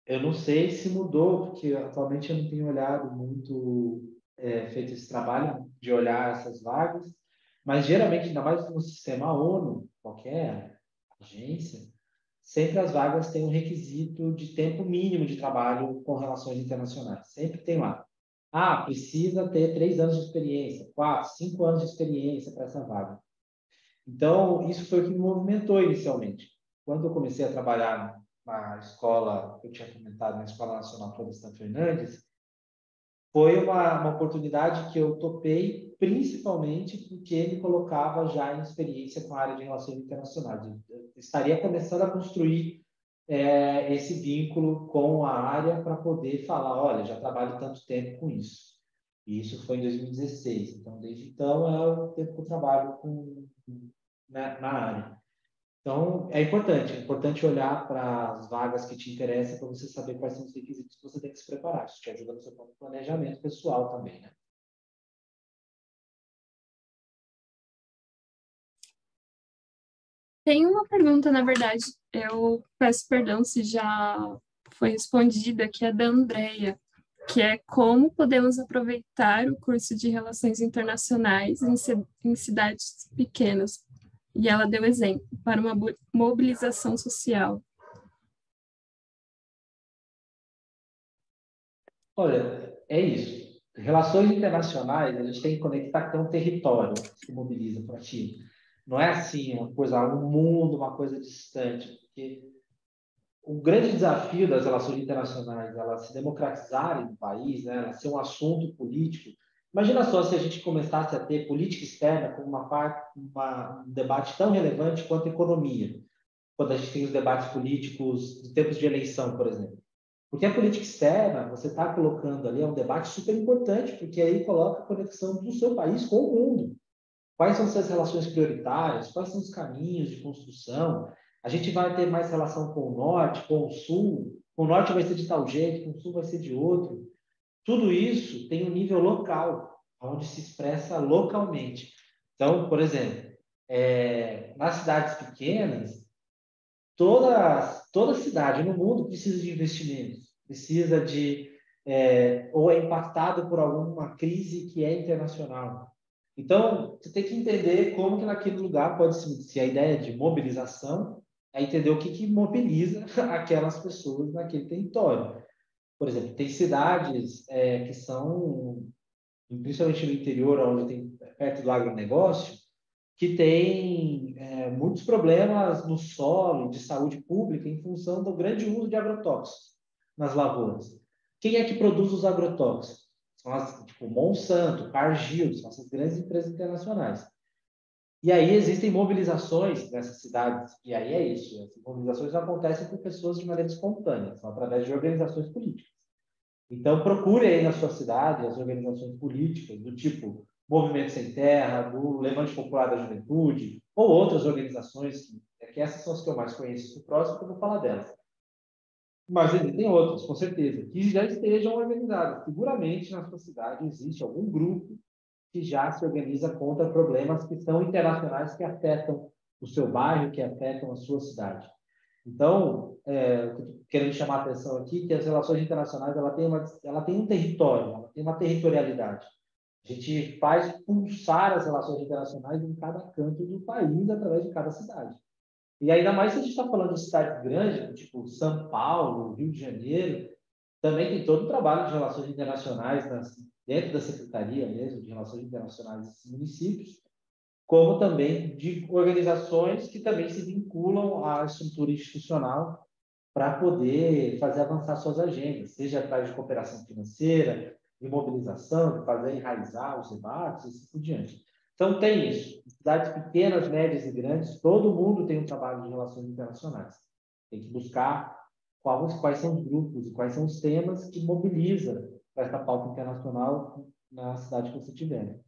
Eu não sei se mudou, porque atualmente eu não tenho olhado muito, feito esse trabalho de olhar essas vagas, mas geralmente, ainda mais no sistema ONU, qualquer agência, sempre as vagas têm um requisito de tempo mínimo de trabalho com relações internacionais. Sempre tem lá. Precisa ter 3 anos de experiência, 4, 5 anos de experiência para essa vaga. Então, isso foi o que me movimentou inicialmente. Quando eu comecei a trabalhar na escola, que eu tinha comentado, na Escola Nacional Florestan Fernandes, foi uma oportunidade que eu topei, principalmente porque me colocava já em experiência com a área de relações internacionais. Eu estaria começando a construir esse vínculo com a área para poder falar, olha, já trabalho tanto tempo com isso. E isso foi em 2016. Então, desde então, é o tempo que eu trabalho na área. Então, é importante olhar para as vagas que te interessam para você saber quais são os requisitos que você tem que se preparar. Isso te ajuda no seu planejamento pessoal também, né? Tem uma pergunta, na verdade, eu peço perdão se já foi respondida, que é da Andrea, que é como podemos aproveitar o curso de Relações Internacionais em cidades pequenas. E ela deu exemplo para uma mobilização social. Olha, é isso. Relações internacionais, a gente tem que conectar com um território que se mobiliza para aquilo. Não é assim uma coisa, um mundo, uma coisa distante, porque o grande desafio das relações internacionais, elas se democratizarem no país, né, elas ser um assunto político. Imagina só se a gente começasse a ter política externa como um debate tão relevante quanto a economia, quando a gente tem os debates políticos de tempos de eleição, por exemplo. Porque a política externa, você está colocando ali, é um debate super importante, porque aí coloca a conexão do seu país com o mundo. Quais são suas relações prioritárias? Quais são os caminhos de construção? A gente vai ter mais relação com o norte, com o sul? Com o norte vai ser de tal jeito, com o sul vai ser de outro. Tudo isso tem um nível local, onde se expressa localmente. Então, por exemplo, nas cidades pequenas, toda cidade no mundo precisa de investimentos, precisa ou é impactado por alguma crise que é internacional. Então, você tem que entender como que naquele lugar pode se a ideia de mobilização é entender o que mobiliza aquelas pessoas naquele território. Por exemplo, tem cidades que são, principalmente no interior, onde tem perto do agronegócio, que tem muitos problemas no solo, de saúde pública, em função do grande uso de agrotóxicos nas lavouras. Quem é que produz os agrotóxicos? São as, tipo, Monsanto, Cargill, são essas grandes empresas internacionais. E aí existem mobilizações nessas cidades, e aí é isso, essas mobilizações acontecem por pessoas de maneira espontânea, são através de organizações políticas. Então, procure aí na sua cidade as organizações políticas, do tipo Movimento Sem Terra, do Levante Popular da Juventude, ou outras organizações, que essas são as que eu mais conheço, o próximo que eu vou falar delas. Mas existem outras, com certeza, que já estejam organizadas. Seguramente na sua cidade existe algum grupo que já se organiza contra problemas que são internacionais, que afetam o seu bairro, que afetam a sua cidade. Então, eu estou querendo chamar a atenção aqui que as relações internacionais ela tem um território, ela tem uma territorialidade. A gente faz pulsar as relações internacionais em cada canto do país, através de cada cidade. E ainda mais se a gente está falando de cidades grandes, tipo São Paulo, Rio de Janeiro, também tem todo o trabalho de relações internacionais dentro da Secretaria mesmo, de Relações Internacionais desses municípios, como também de organizações que também se vinculam à estrutura institucional para poder fazer avançar suas agendas, seja através de cooperação financeira, de mobilização, de fazer enraizar os debates e assim por diante. Então, tem isso. Cidades pequenas, médias e grandes, todo mundo tem um trabalho de relações internacionais. Tem que buscar quais são os grupos e quais são os temas que mobilizam para essa pauta internacional na cidade que você tiver.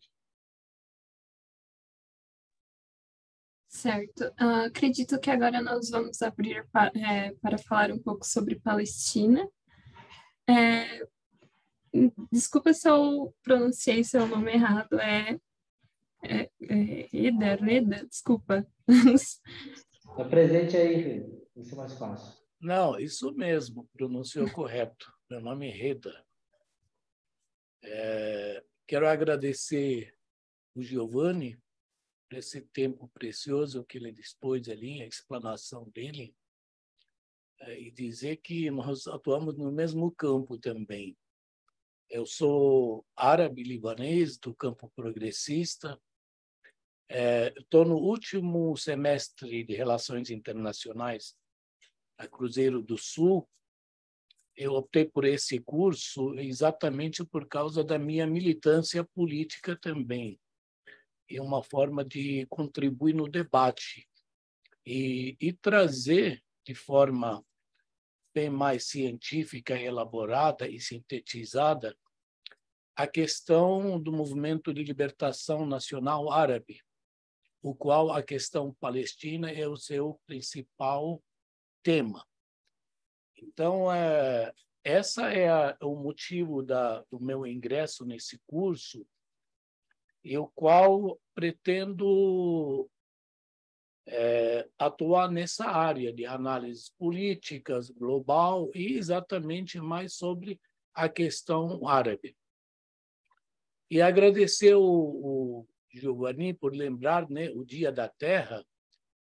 Certo. Acredito que agora nós vamos abrir para falar um pouco sobre Palestina. Desculpa se eu pronunciei seu nome errado. Reda, desculpa. Presente aí, Rê. Isso é mais fácil. Não, isso mesmo, pronunciou correto. Meu nome é Reda. Quero agradecer o Giovanni por esse tempo precioso que ele dispôs ali, a explanação dele, e dizer que nós atuamos no mesmo campo também. Eu sou árabe-libanês do campo progressista. Estou no último semestre de Relações Internacionais a Cruzeiro do Sul. Eu optei por esse curso exatamente por causa da minha militância política também. É uma forma de contribuir no debate e trazer de forma bem mais científica, elaborada e sintetizada a questão do movimento de libertação nacional árabe, o qual a questão palestina é o seu principal tema. Então, essa é o motivo do meu ingresso nesse curso, e o qual pretendo atuar nessa área de análises políticas global e exatamente mais sobre a questão árabe. E agradecer o Giovanni por lembrar, né, o Dia da Terra,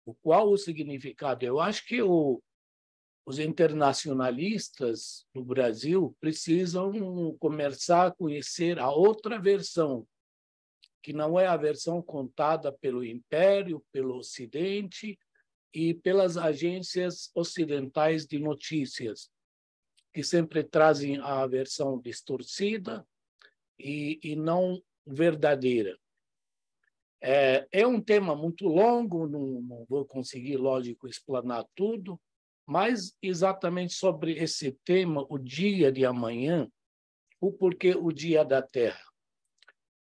o qual o significado. Eu acho que os internacionalistas no Brasil precisam começar a conhecer a outra versão, que não é a versão contada pelo Império, pelo Ocidente e pelas agências ocidentais de notícias, que sempre trazem a versão distorcida e não verdadeira. É um tema muito longo, não vou conseguir, lógico, explanar tudo, mas exatamente sobre esse tema, o dia de amanhã, o porquê o Dia da Terra.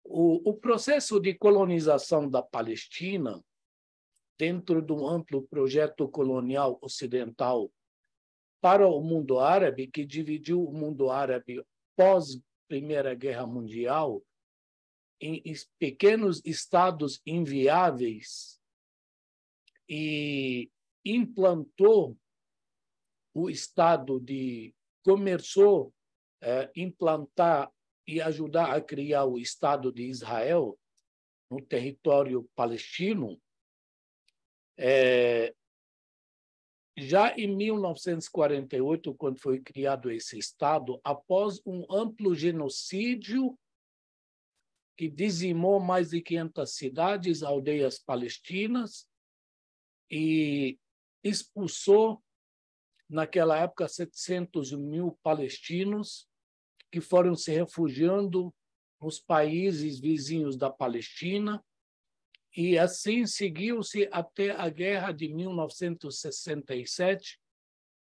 O processo de colonização da Palestina, dentro de um amplo projeto colonial ocidental para o mundo árabe, que dividiu o mundo árabe pós-Primeira Guerra Mundial em pequenos estados inviáveis e implantou o Estado começou a implantar e ajudar a criar o Estado de Israel no território palestino, já em 1948, quando foi criado esse Estado, após um amplo genocídio que dizimou mais de 500 cidades, aldeias palestinas, e expulsou, naquela época, 700 mil palestinos que foram se refugiando nos países vizinhos da Palestina, e assim seguiu-se até a Guerra de 1967,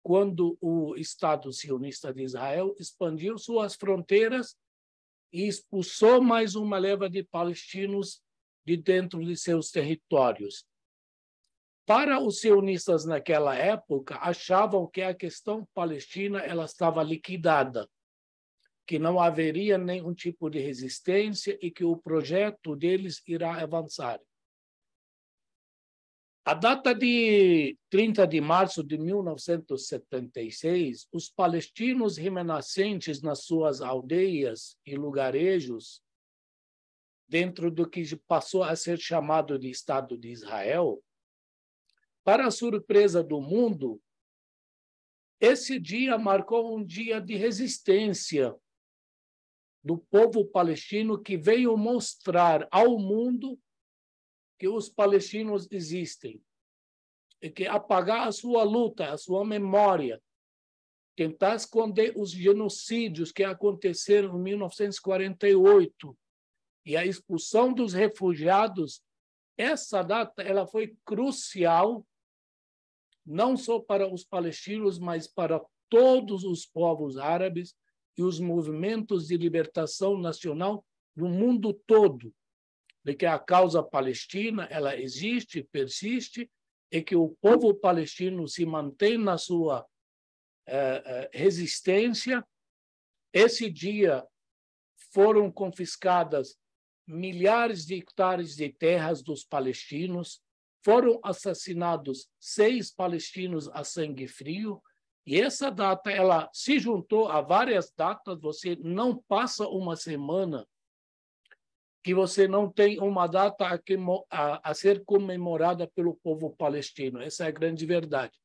quando o Estado sionista de Israel expandiu suas fronteiras e expulsou mais uma leva de palestinos de dentro de seus territórios. Para os sionistas naquela época, achavam que a questão palestina ela estava liquidada, que não haveria nenhum tipo de resistência e que o projeto deles irá avançar. A data de 30 de março de 1976, os palestinos remanescentes nas suas aldeias e lugarejos, dentro do que passou a ser chamado de Estado de Israel, para a surpresa do mundo, esse dia marcou um dia de resistência do povo palestino que veio mostrar ao mundo que os palestinos existem e que apagar a sua luta, a sua memória, tentar esconder os genocídios que aconteceram em 1948 e a expulsão dos refugiados, essa data ela foi crucial não só para os palestinos, mas para todos os povos árabes e os movimentos de libertação nacional no mundo todo, de que a causa palestina ela existe, persiste, e que o povo palestino se mantém na sua resistência. Esse dia foram confiscadas milhares de hectares de terras dos palestinos, foram assassinados 6 palestinos a sangue frio, e essa data ela se juntou a várias datas. Você não passa uma semana que você não tem uma data a ser comemorada pelo povo palestino. Essa é a grande verdade.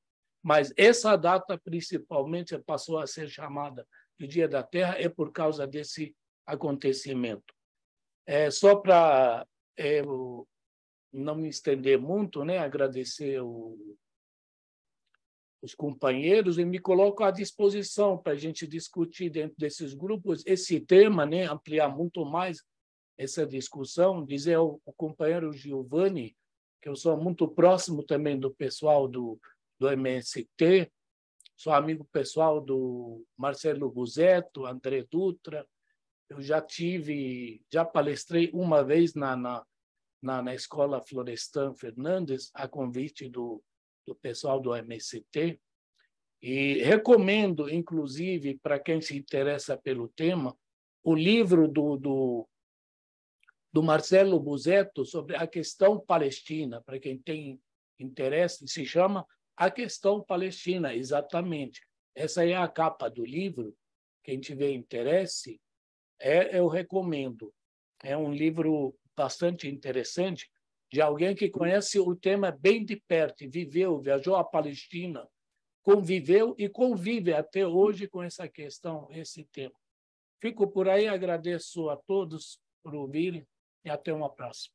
Mas essa data, principalmente, passou a ser chamada de Dia da Terra, é por causa desse acontecimento. Só para não me estender muito, né, agradecer os companheiros, e me coloco à disposição para a gente discutir dentro desses grupos esse tema, né, ampliar muito mais essa discussão, dizer ao companheiro Giovanni que eu sou muito próximo também do pessoal do MST, sou amigo pessoal do Marcelo Buzetto, André Dutra. Eu já palestrei uma vez na Escola Florestan Fernandes, a convite do pessoal do MST, e recomendo, inclusive, para quem se interessa pelo tema, o livro do Marcelo Buzetto sobre a questão palestina. Para quem tem interesse, se chama A Questão Palestina, exatamente. Essa é a capa do livro. Quem tiver interesse, eu recomendo. É um livro bastante interessante, de alguém que conhece o tema bem de perto, viveu, viajou à Palestina, conviveu e convive até hoje com essa questão, esse tema. Fico por aí, agradeço a todos por ouvirem e até uma próxima.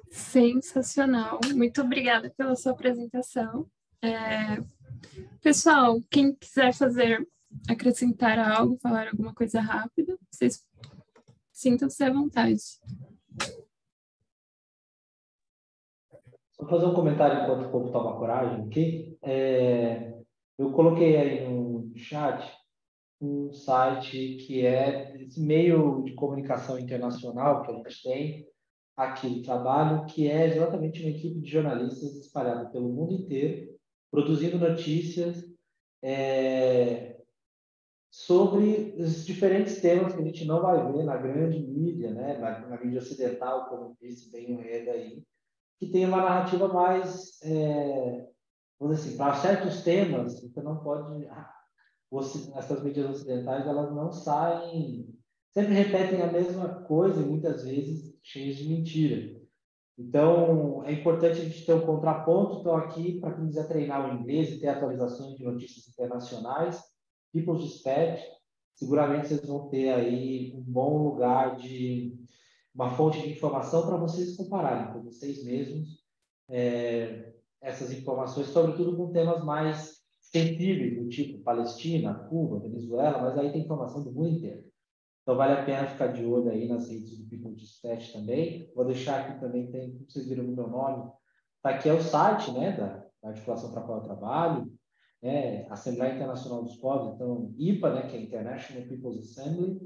Sensacional. Muito obrigada pela sua apresentação. Pessoal, quem quiser acrescentar algo, falar alguma coisa rápida, vocês sintam-se à vontade. Só fazer um comentário enquanto o povo toma coragem aqui. Eu coloquei aí no chat um site que é esse meio de comunicação internacional que a gente tem aqui no trabalho, que é exatamente uma equipe de jornalistas espalhada pelo mundo inteiro, produzindo notícias sobre os diferentes temas que a gente não vai ver na grande mídia, né? na mídia ocidental, como disse bem o Reda aí, que tem uma narrativa mais, vamos dizer assim, para certos temas, você não pode... essas mídias ocidentais, elas não saem... Sempre repetem a mesma coisa e muitas vezes cheias de mentira. Então, é importante a gente ter um contraponto. Então, aqui, para quem quiser treinar o inglês e ter atualizações de notícias internacionais, People's Dispatch, seguramente vocês vão ter aí um bom lugar uma fonte de informação para vocês compararem com vocês mesmos essas informações, sobretudo com temas mais sensíveis, do tipo Palestina, Cuba, Venezuela, mas aí tem informação do mundo inteiro. Então, vale a pena ficar de olho aí nas redes do People's Dispatch também. Vou deixar aqui também, como vocês viram no meu nome, tá aqui é o site, né, da Articulação para o Trabalho, Assembleia Internacional dos Povos, então, IPA, né, que é International People's Assembly,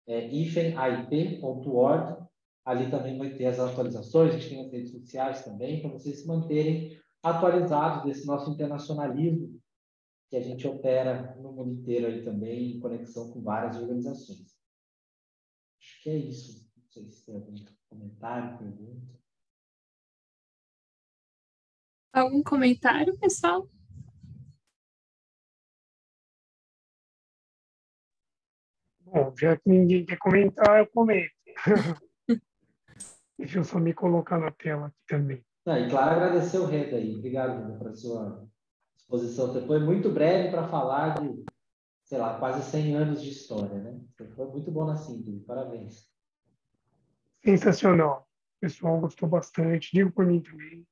ifeaip.org. Ali também vai ter as atualizações, a gente tem as redes sociais também, para vocês se manterem atualizados desse nosso internacionalismo, que a gente opera no mundo inteiro aí também, em conexão com várias organizações. Acho que é isso. Não sei se tem algum comentário, pergunta. Algum comentário, pessoal? Bom, já que ninguém quer comentar, eu comento. Deixa eu só me colocar na tela aqui também. E claro, agradecer o Reda aí. Obrigado, Reda, pela sua exposição. Você foi muito breve para falar de, sei lá, quase 100 anos de história, né? Você foi muito bom na síntese. Parabéns. Sensacional. O pessoal gostou bastante. Digo por mim também.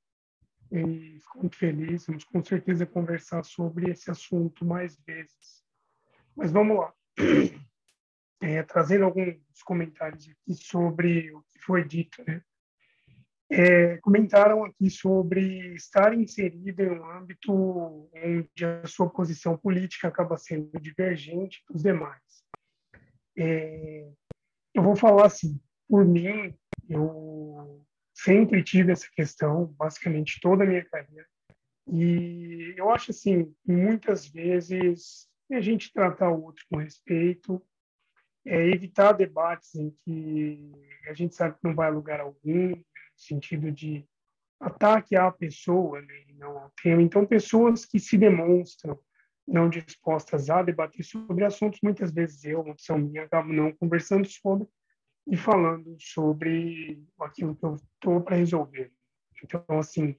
E fico muito feliz. Vamos com certeza conversar sobre esse assunto mais vezes. Mas vamos lá. Trazendo alguns comentários aqui sobre o que foi dito, né? Comentaram aqui sobre estar inserido em um âmbito onde a sua posição política acaba sendo divergente dos demais. Eu vou falar assim, por mim, eu sempre tive essa questão, basicamente toda a minha carreira, e eu acho assim, muitas vezes a gente tratar o outro com respeito, evitar debates em que a gente sabe que não vai a lugar algum, no sentido de ataque à pessoa, né, e não ao tema. Então, pessoas que se demonstram não dispostas a debater sobre assuntos, muitas vezes eu, uma opção minha, acabo não conversando sobre e falando sobre aquilo que eu estou para resolver. Então, assim,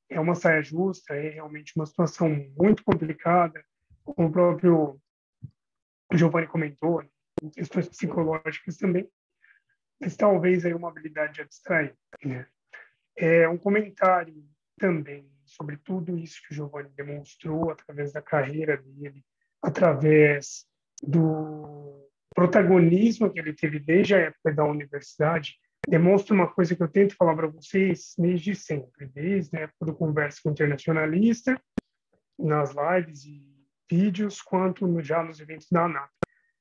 é uma saia justa, é realmente uma situação muito complicada, como o próprio Giovanni comentou, né, em questões psicológicas também, mas talvez aí uma habilidade de abstrair, né? Um comentário também sobre tudo isso que o Giovanni demonstrou através da carreira dele, através do protagonismo que ele teve desde a época da universidade, demonstra uma coisa que eu tento falar para vocês desde sempre, desde a época do Conversa com o Internacionalista, nas lives e vídeos, quanto já nos eventos da ANAP.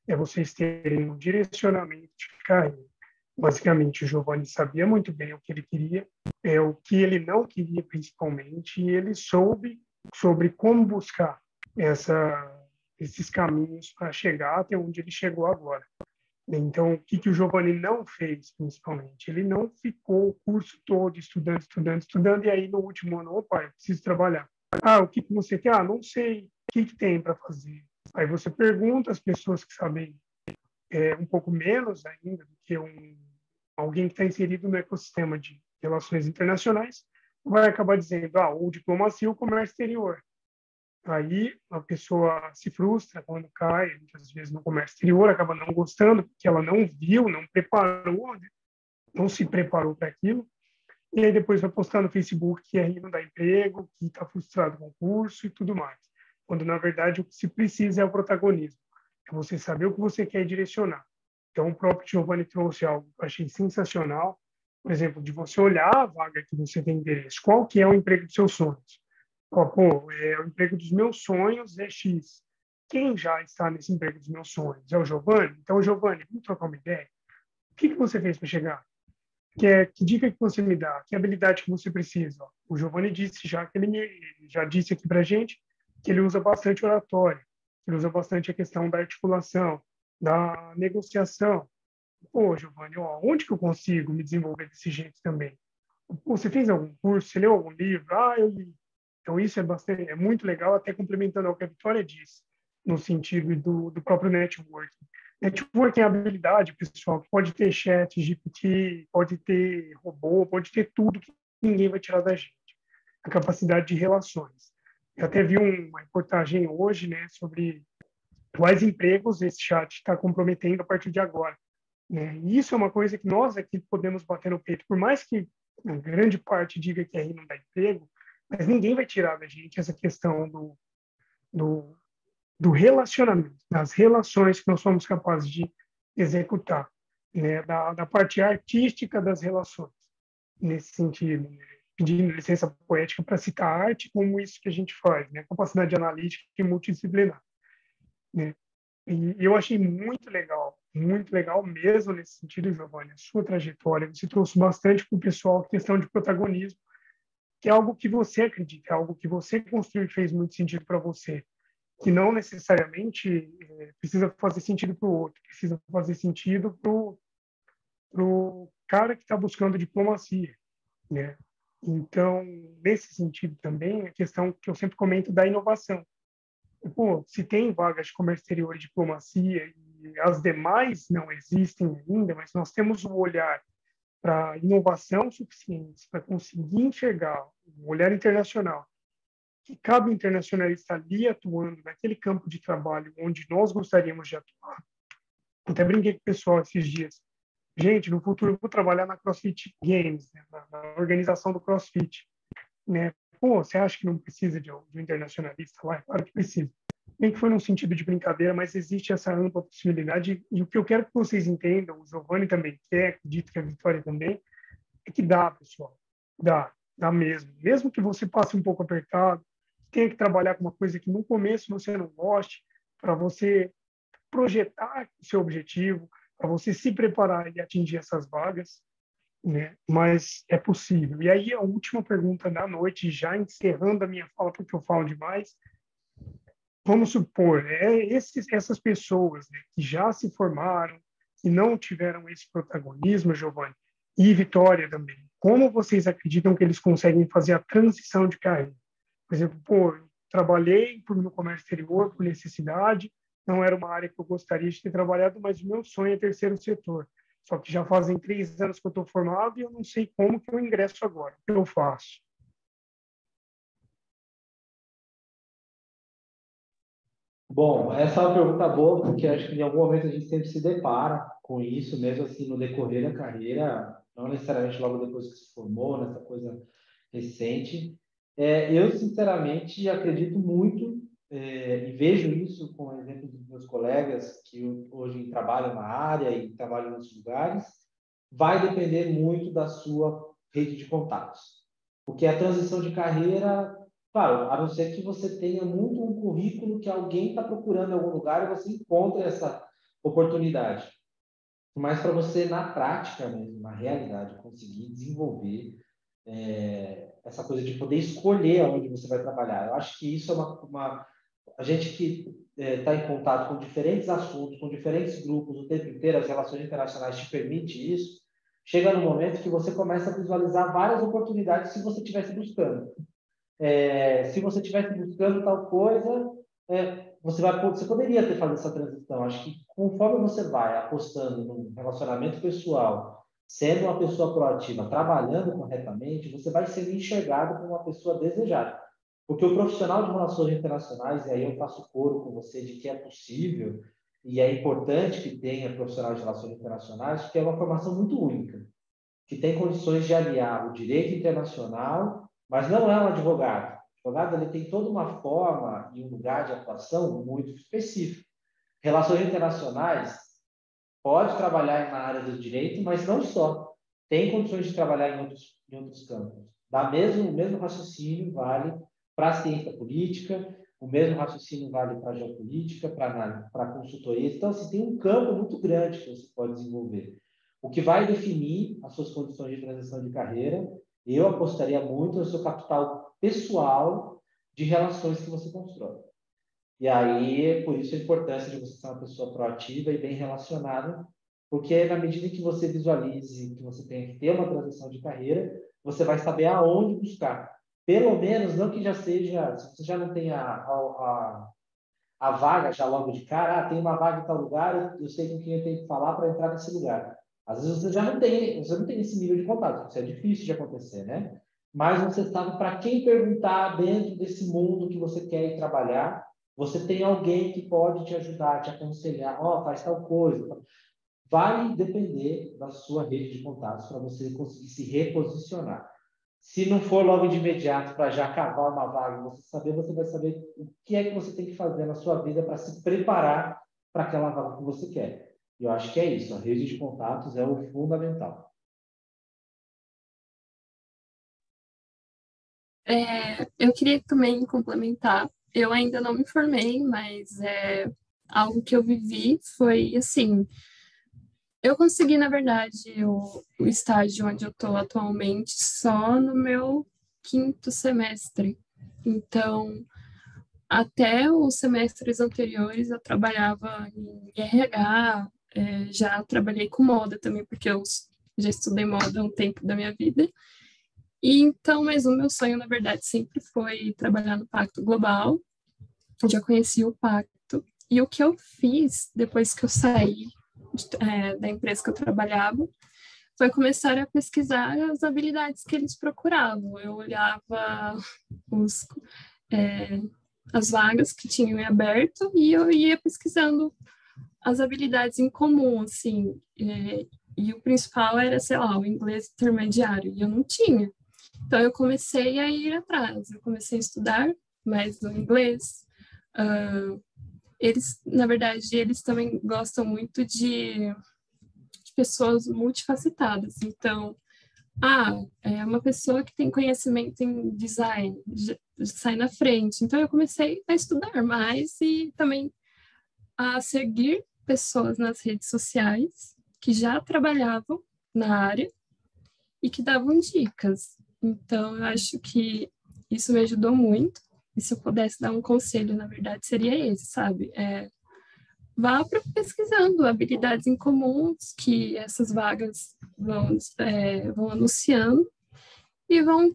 É vocês terem um direcionamento de carreira. Basicamente, o Giovanni sabia muito bem o que ele queria, o que ele não queria, principalmente, e ele soube sobre como buscar esses caminhos para chegar até onde ele chegou agora. Então, o que o Giovanni não fez, principalmente? Ele não ficou o curso todo estudando, e aí no último ano, opa, eu preciso trabalhar. O que você quer? Não sei. O que tem para fazer? Aí você pergunta às pessoas que sabem um pouco menos ainda do que alguém que está inserido no ecossistema de relações internacionais, vai acabar dizendo, ou diplomacia ou comércio exterior. Aí a pessoa se frustra quando cai, muitas vezes no comércio exterior, acaba não gostando, porque ela não viu, não preparou, né? Não se preparou para aquilo, e aí depois vai postar no Facebook que aí não dá emprego, que está frustrado com o curso e tudo mais. Quando, na verdade, o que se precisa é o protagonismo. É você saber o que você quer direcionar. Então, o próprio Giovanni trouxe algo que eu achei sensacional, por exemplo, de você olhar a vaga que você tem interesse. Qual que é o emprego dos seus sonhos? O emprego dos meus sonhos é X. Quem já está nesse emprego dos meus sonhos? É o Giovanni? Então, Giovanni, vamos trocar uma ideia? O que você fez para chegar? Que dica que você me dá? Que habilidade que você precisa? O Giovanni disse já que ele já disse aqui para a gente que ele usa bastante oratória, que ele usa bastante a questão da articulação, da negociação. Giovanni, onde que eu consigo me desenvolver desse jeito também? Você fez algum curso? Você leu algum livro? Eu li. Então, isso é muito legal, até complementando ao que a Vitória disse, no sentido do próprio networking. Networking é habilidade, pessoal, que pode ter chat, GPT, pode ter robô, pode ter tudo que ninguém vai tirar da gente. A capacidade de relações. Eu até vi uma reportagem hoje, né, sobre quais empregos esse chat está comprometendo a partir de agora. Né? E isso é uma coisa que nós aqui podemos bater no peito. Por mais que a grande parte diga que aí não dá emprego, mas ninguém vai tirar da gente essa questão do relacionamento, das relações que nós somos capazes de executar, né? Da parte artística das relações, nesse sentido, né? Pedindo licença poética para citar a arte como isso que a gente faz, né? Capacidade analítica e multidisciplinar, né? E eu achei muito legal mesmo nesse sentido, Giovanni, a sua trajetória. Você trouxe bastante para o pessoal a questão de protagonismo, que é algo que você acredita, é algo que você construiu e fez muito sentido para você, que não necessariamente precisa fazer sentido para o outro, precisa fazer sentido para o cara que está buscando diplomacia, né? Então, nesse sentido também, a questão que eu sempre comento da inovação. Pô, se tem vagas de comércio exterior e diplomacia e as demais não existem ainda, mas nós temos um olhar para inovação suficiente para conseguir enxergar um olhar internacional, que cada internacionalista ali atuando naquele campo de trabalho onde nós gostaríamos de atuar. Até brinquei com o pessoal esses dias. Gente, no futuro eu vou trabalhar na CrossFit Games, né, na organização do CrossFit. Né? Pô, você acha que não precisa de um internacionalista lá? Claro que precisa. Nem que foi num sentido de brincadeira, mas existe essa ampla possibilidade. E o que eu quero que vocês entendam, o Giovanni também quer, acredito que a Vitória também, é que dá, pessoal. Dá mesmo. Mesmo que você passe um pouco apertado, tenha que trabalhar com uma coisa que no começo você não goste, para você projetar o seu objetivo, para você se preparar e atingir essas vagas, né? Mas é possível. E aí a última pergunta da noite, já encerrando a minha fala, porque eu falo demais, vamos supor, essas pessoas, né, que já se formaram, que não tiveram esse protagonismo, Giovanni, e Vitória também, como vocês acreditam que eles conseguem fazer a transição de carreira? Por exemplo, pô, eu trabalhei no comércio exterior por necessidade, não era uma área que eu gostaria de ter trabalhado, mas o meu sonho é terceiro setor. Só que já fazem 3 anos que eu estou formado e eu não sei como que eu ingresso agora. O que eu faço? Bom, essa é uma pergunta boa, porque acho que em algum momento a gente sempre se depara com isso, mesmo assim no decorrer da carreira, não necessariamente logo depois que se formou, nessa coisa recente. Eu, sinceramente, acredito muito e vejo isso com exemplos dos meus colegas que hoje trabalham na área e trabalham em outros lugares, vai depender muito da sua rede de contatos. Porque a transição de carreira, claro, a não ser que você tenha muito um currículo que alguém está procurando em algum lugar e você encontre essa oportunidade. Mas para você, na prática mesmo, na realidade, conseguir desenvolver essa coisa de poder escolher onde você vai trabalhar. Eu acho que isso é a gente que está em contato com diferentes assuntos, com diferentes grupos o tempo inteiro, as relações internacionais te permite isso, chega no momento que você começa a visualizar várias oportunidades se você estivesse buscando. Se você estivesse buscando tal coisa, você poderia ter feito essa transição. Acho que conforme você vai apostando no relacionamento pessoal, sendo uma pessoa proativa, trabalhando corretamente, você vai ser enxergado como uma pessoa desejada. Porque o profissional de relações internacionais, e aí eu faço coro com você de que é possível e é importante que tenha profissional de relações internacionais, porque é uma formação muito única, que tem condições de aliar o direito internacional, mas não é um advogado. O advogado ele tem toda uma forma e um lugar de atuação muito específico. Relações internacionais pode trabalhar na área do direito, mas não só. Tem condições de trabalhar em outros campos. O mesmo raciocínio vale para a ciência política, o mesmo raciocínio vale para a geopolítica, para consultoria. Então, assim, tem um campo muito grande que você pode desenvolver. O que vai definir as suas condições de transição de carreira, eu apostaria muito no seu capital pessoal de relações que você constrói. E aí, por isso a importância de você ser uma pessoa proativa e bem relacionada, porque na medida que você visualize que você tem que ter uma transição de carreira, você vai saber aonde buscar. Pelo menos, não que já seja, se você já não tem a vaga já logo de cara, tem uma vaga em tal lugar, eu sei com quem eu tenho que falar para entrar nesse lugar. Às vezes você não tem esse nível de contato, isso é difícil de acontecer, né? Mas você sabe para quem perguntar dentro desse mundo que você quer ir trabalhar, você tem alguém que pode te ajudar, te aconselhar, faz tal coisa. Vai depender da sua rede de contatos para você conseguir se reposicionar. Se não for logo de imediato para já cavar uma vaga, você vai saber o que é que você tem que fazer na sua vida para se preparar para aquela vaga que você quer. E eu acho que é isso, a rede de contatos é o fundamental. Eu queria também complementar. Eu ainda não me formei, mas algo que eu vivi foi assim. Eu consegui, na verdade, o estágio onde eu estou atualmente só no meu quinto semestre. Então, até os semestres anteriores eu trabalhava em RH, já trabalhei com moda também, porque eu já estudei moda há um tempo da minha vida. E então, mas o meu sonho, na verdade, sempre foi trabalhar no Pacto Global. Eu já conheci o Pacto. E o que eu fiz depois que eu saí da empresa que eu trabalhava foi começar a pesquisar as habilidades que eles procuravam. Eu olhava os, é, as vagas que tinham em aberto e eu ia pesquisando as habilidades em comum, assim. E o principal era, sei lá, o inglês intermediário, e eu não tinha. Então, eu comecei a ir atrás, eu comecei a estudar mais o inglês. Eles, na verdade, eles também gostam muito de pessoas multifacetadas. Então, é uma pessoa que tem conhecimento em design, sai na frente. Então, eu comecei a estudar mais e também a seguir pessoas nas redes sociais que já trabalhavam na área e que davam dicas. Então, eu acho que isso me ajudou muito. E se eu pudesse dar um conselho, na verdade, seria esse, sabe? Vá pesquisando habilidades em comuns que essas vagas vão anunciando e vão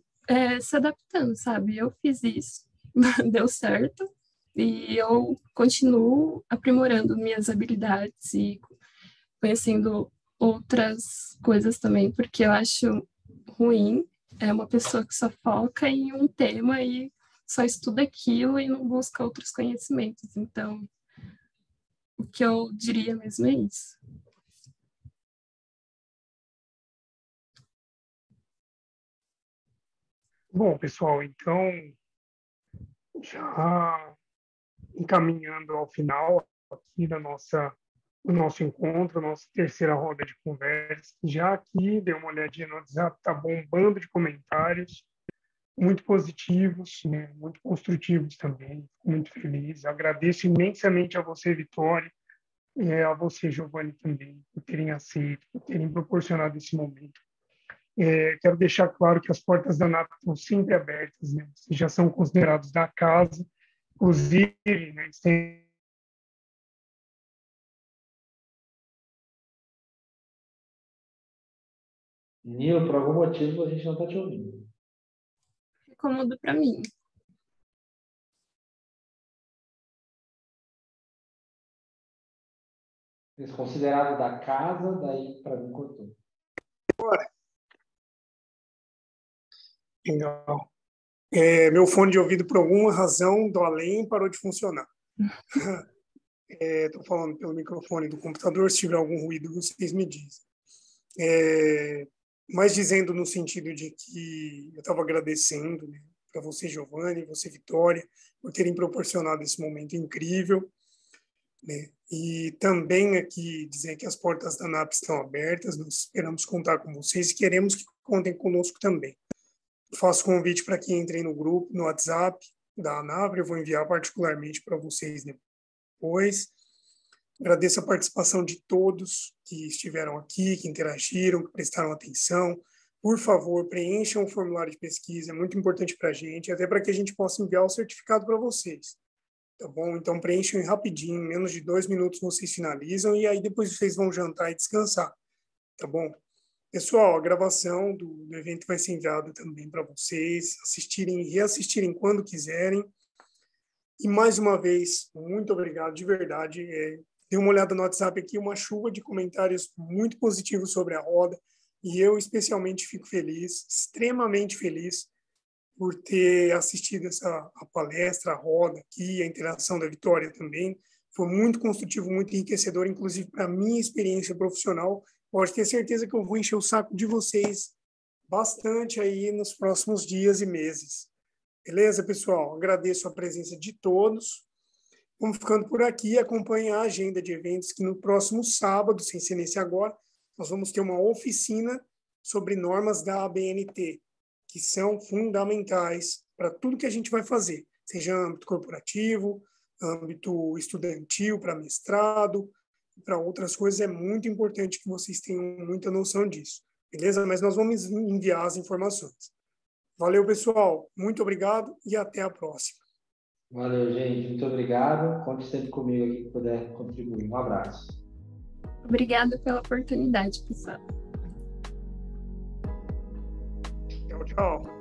se adaptando, sabe? Eu fiz isso, deu certo, e eu continuo aprimorando minhas habilidades e conhecendo outras coisas também, porque eu acho ruim uma pessoa que só foca em um tema e só estuda aquilo e não busca outros conhecimentos. Então, o que eu diria mesmo é isso. Bom, pessoal, então, já encaminhando ao final aqui do nosso encontro, nossa terceira roda de conversa, já aqui dei uma olhadinha no WhatsApp, tá bombando de comentários, muito positivos, né, muito construtivos também, fico muito feliz. Agradeço imensamente a você, Vitória, e a você, Giovanni, também, por terem aceito, por terem proporcionado esse momento. Quero deixar claro que as portas da NAP estão sempre abertas, né? Vocês já são considerados da casa, inclusive, né, eles têm Nil, por algum motivo a gente não está te ouvindo. É cômodo para mim. Eles considerados da casa, daí para mim cortou. Legal. Meu fone de ouvido, por alguma razão, do além, parou de funcionar. Estou falando pelo microfone do computador, se tiver algum ruído, vocês me dizem. Mas dizendo no sentido de que eu estava agradecendo, né, para você, Giovanni, você, Vitória, por terem proporcionado esse momento incrível, né? E também aqui dizer que as portas da NAP estão abertas, nós esperamos contar com vocês e queremos que contem conosco também. Faço convite para que entrem no grupo, no WhatsApp da ANAP, eu vou enviar particularmente para vocês depois. Agradeço a participação de todos que estiveram aqui, que interagiram, que prestaram atenção. Por favor, preencham o formulário de pesquisa, é muito importante para a gente, até para que a gente possa enviar o certificado para vocês. Tá bom? Então, preencham rapidinho, em menos de 2 minutos vocês finalizam, e aí depois vocês vão jantar e descansar. Tá bom? Pessoal, a gravação do evento vai ser enviada também para vocês assistirem e reassistirem quando quiserem. E mais uma vez, muito obrigado, de verdade. Dei uma olhada no WhatsApp aqui, uma chuva de comentários muito positivos sobre a roda, e eu especialmente fico feliz, extremamente feliz, por ter assistido a palestra, a roda aqui, a interação da Vitória também. Foi muito construtivo, muito enriquecedor, inclusive para a minha experiência profissional. Pode ter certeza que eu vou encher o saco de vocês bastante aí nos próximos dias e meses. Beleza, pessoal? Agradeço a presença de todos. Vamos ficando por aqui. Acompanhe a agenda de eventos, que no próximo sábado, sem ser nesse agora, nós vamos ter uma oficina sobre normas da ABNT, que são fundamentais para tudo que a gente vai fazer, seja âmbito corporativo, âmbito estudantil, para mestrado, para outras coisas. É muito importante que vocês tenham muita noção disso, beleza? Mas nós vamos enviar as informações. Valeu, pessoal. Muito obrigado e até a próxima. Valeu, gente. Muito obrigado. Conte sempre comigo aqui que puder contribuir. Um abraço. Obrigada pela oportunidade, pessoal. Tchau, tchau.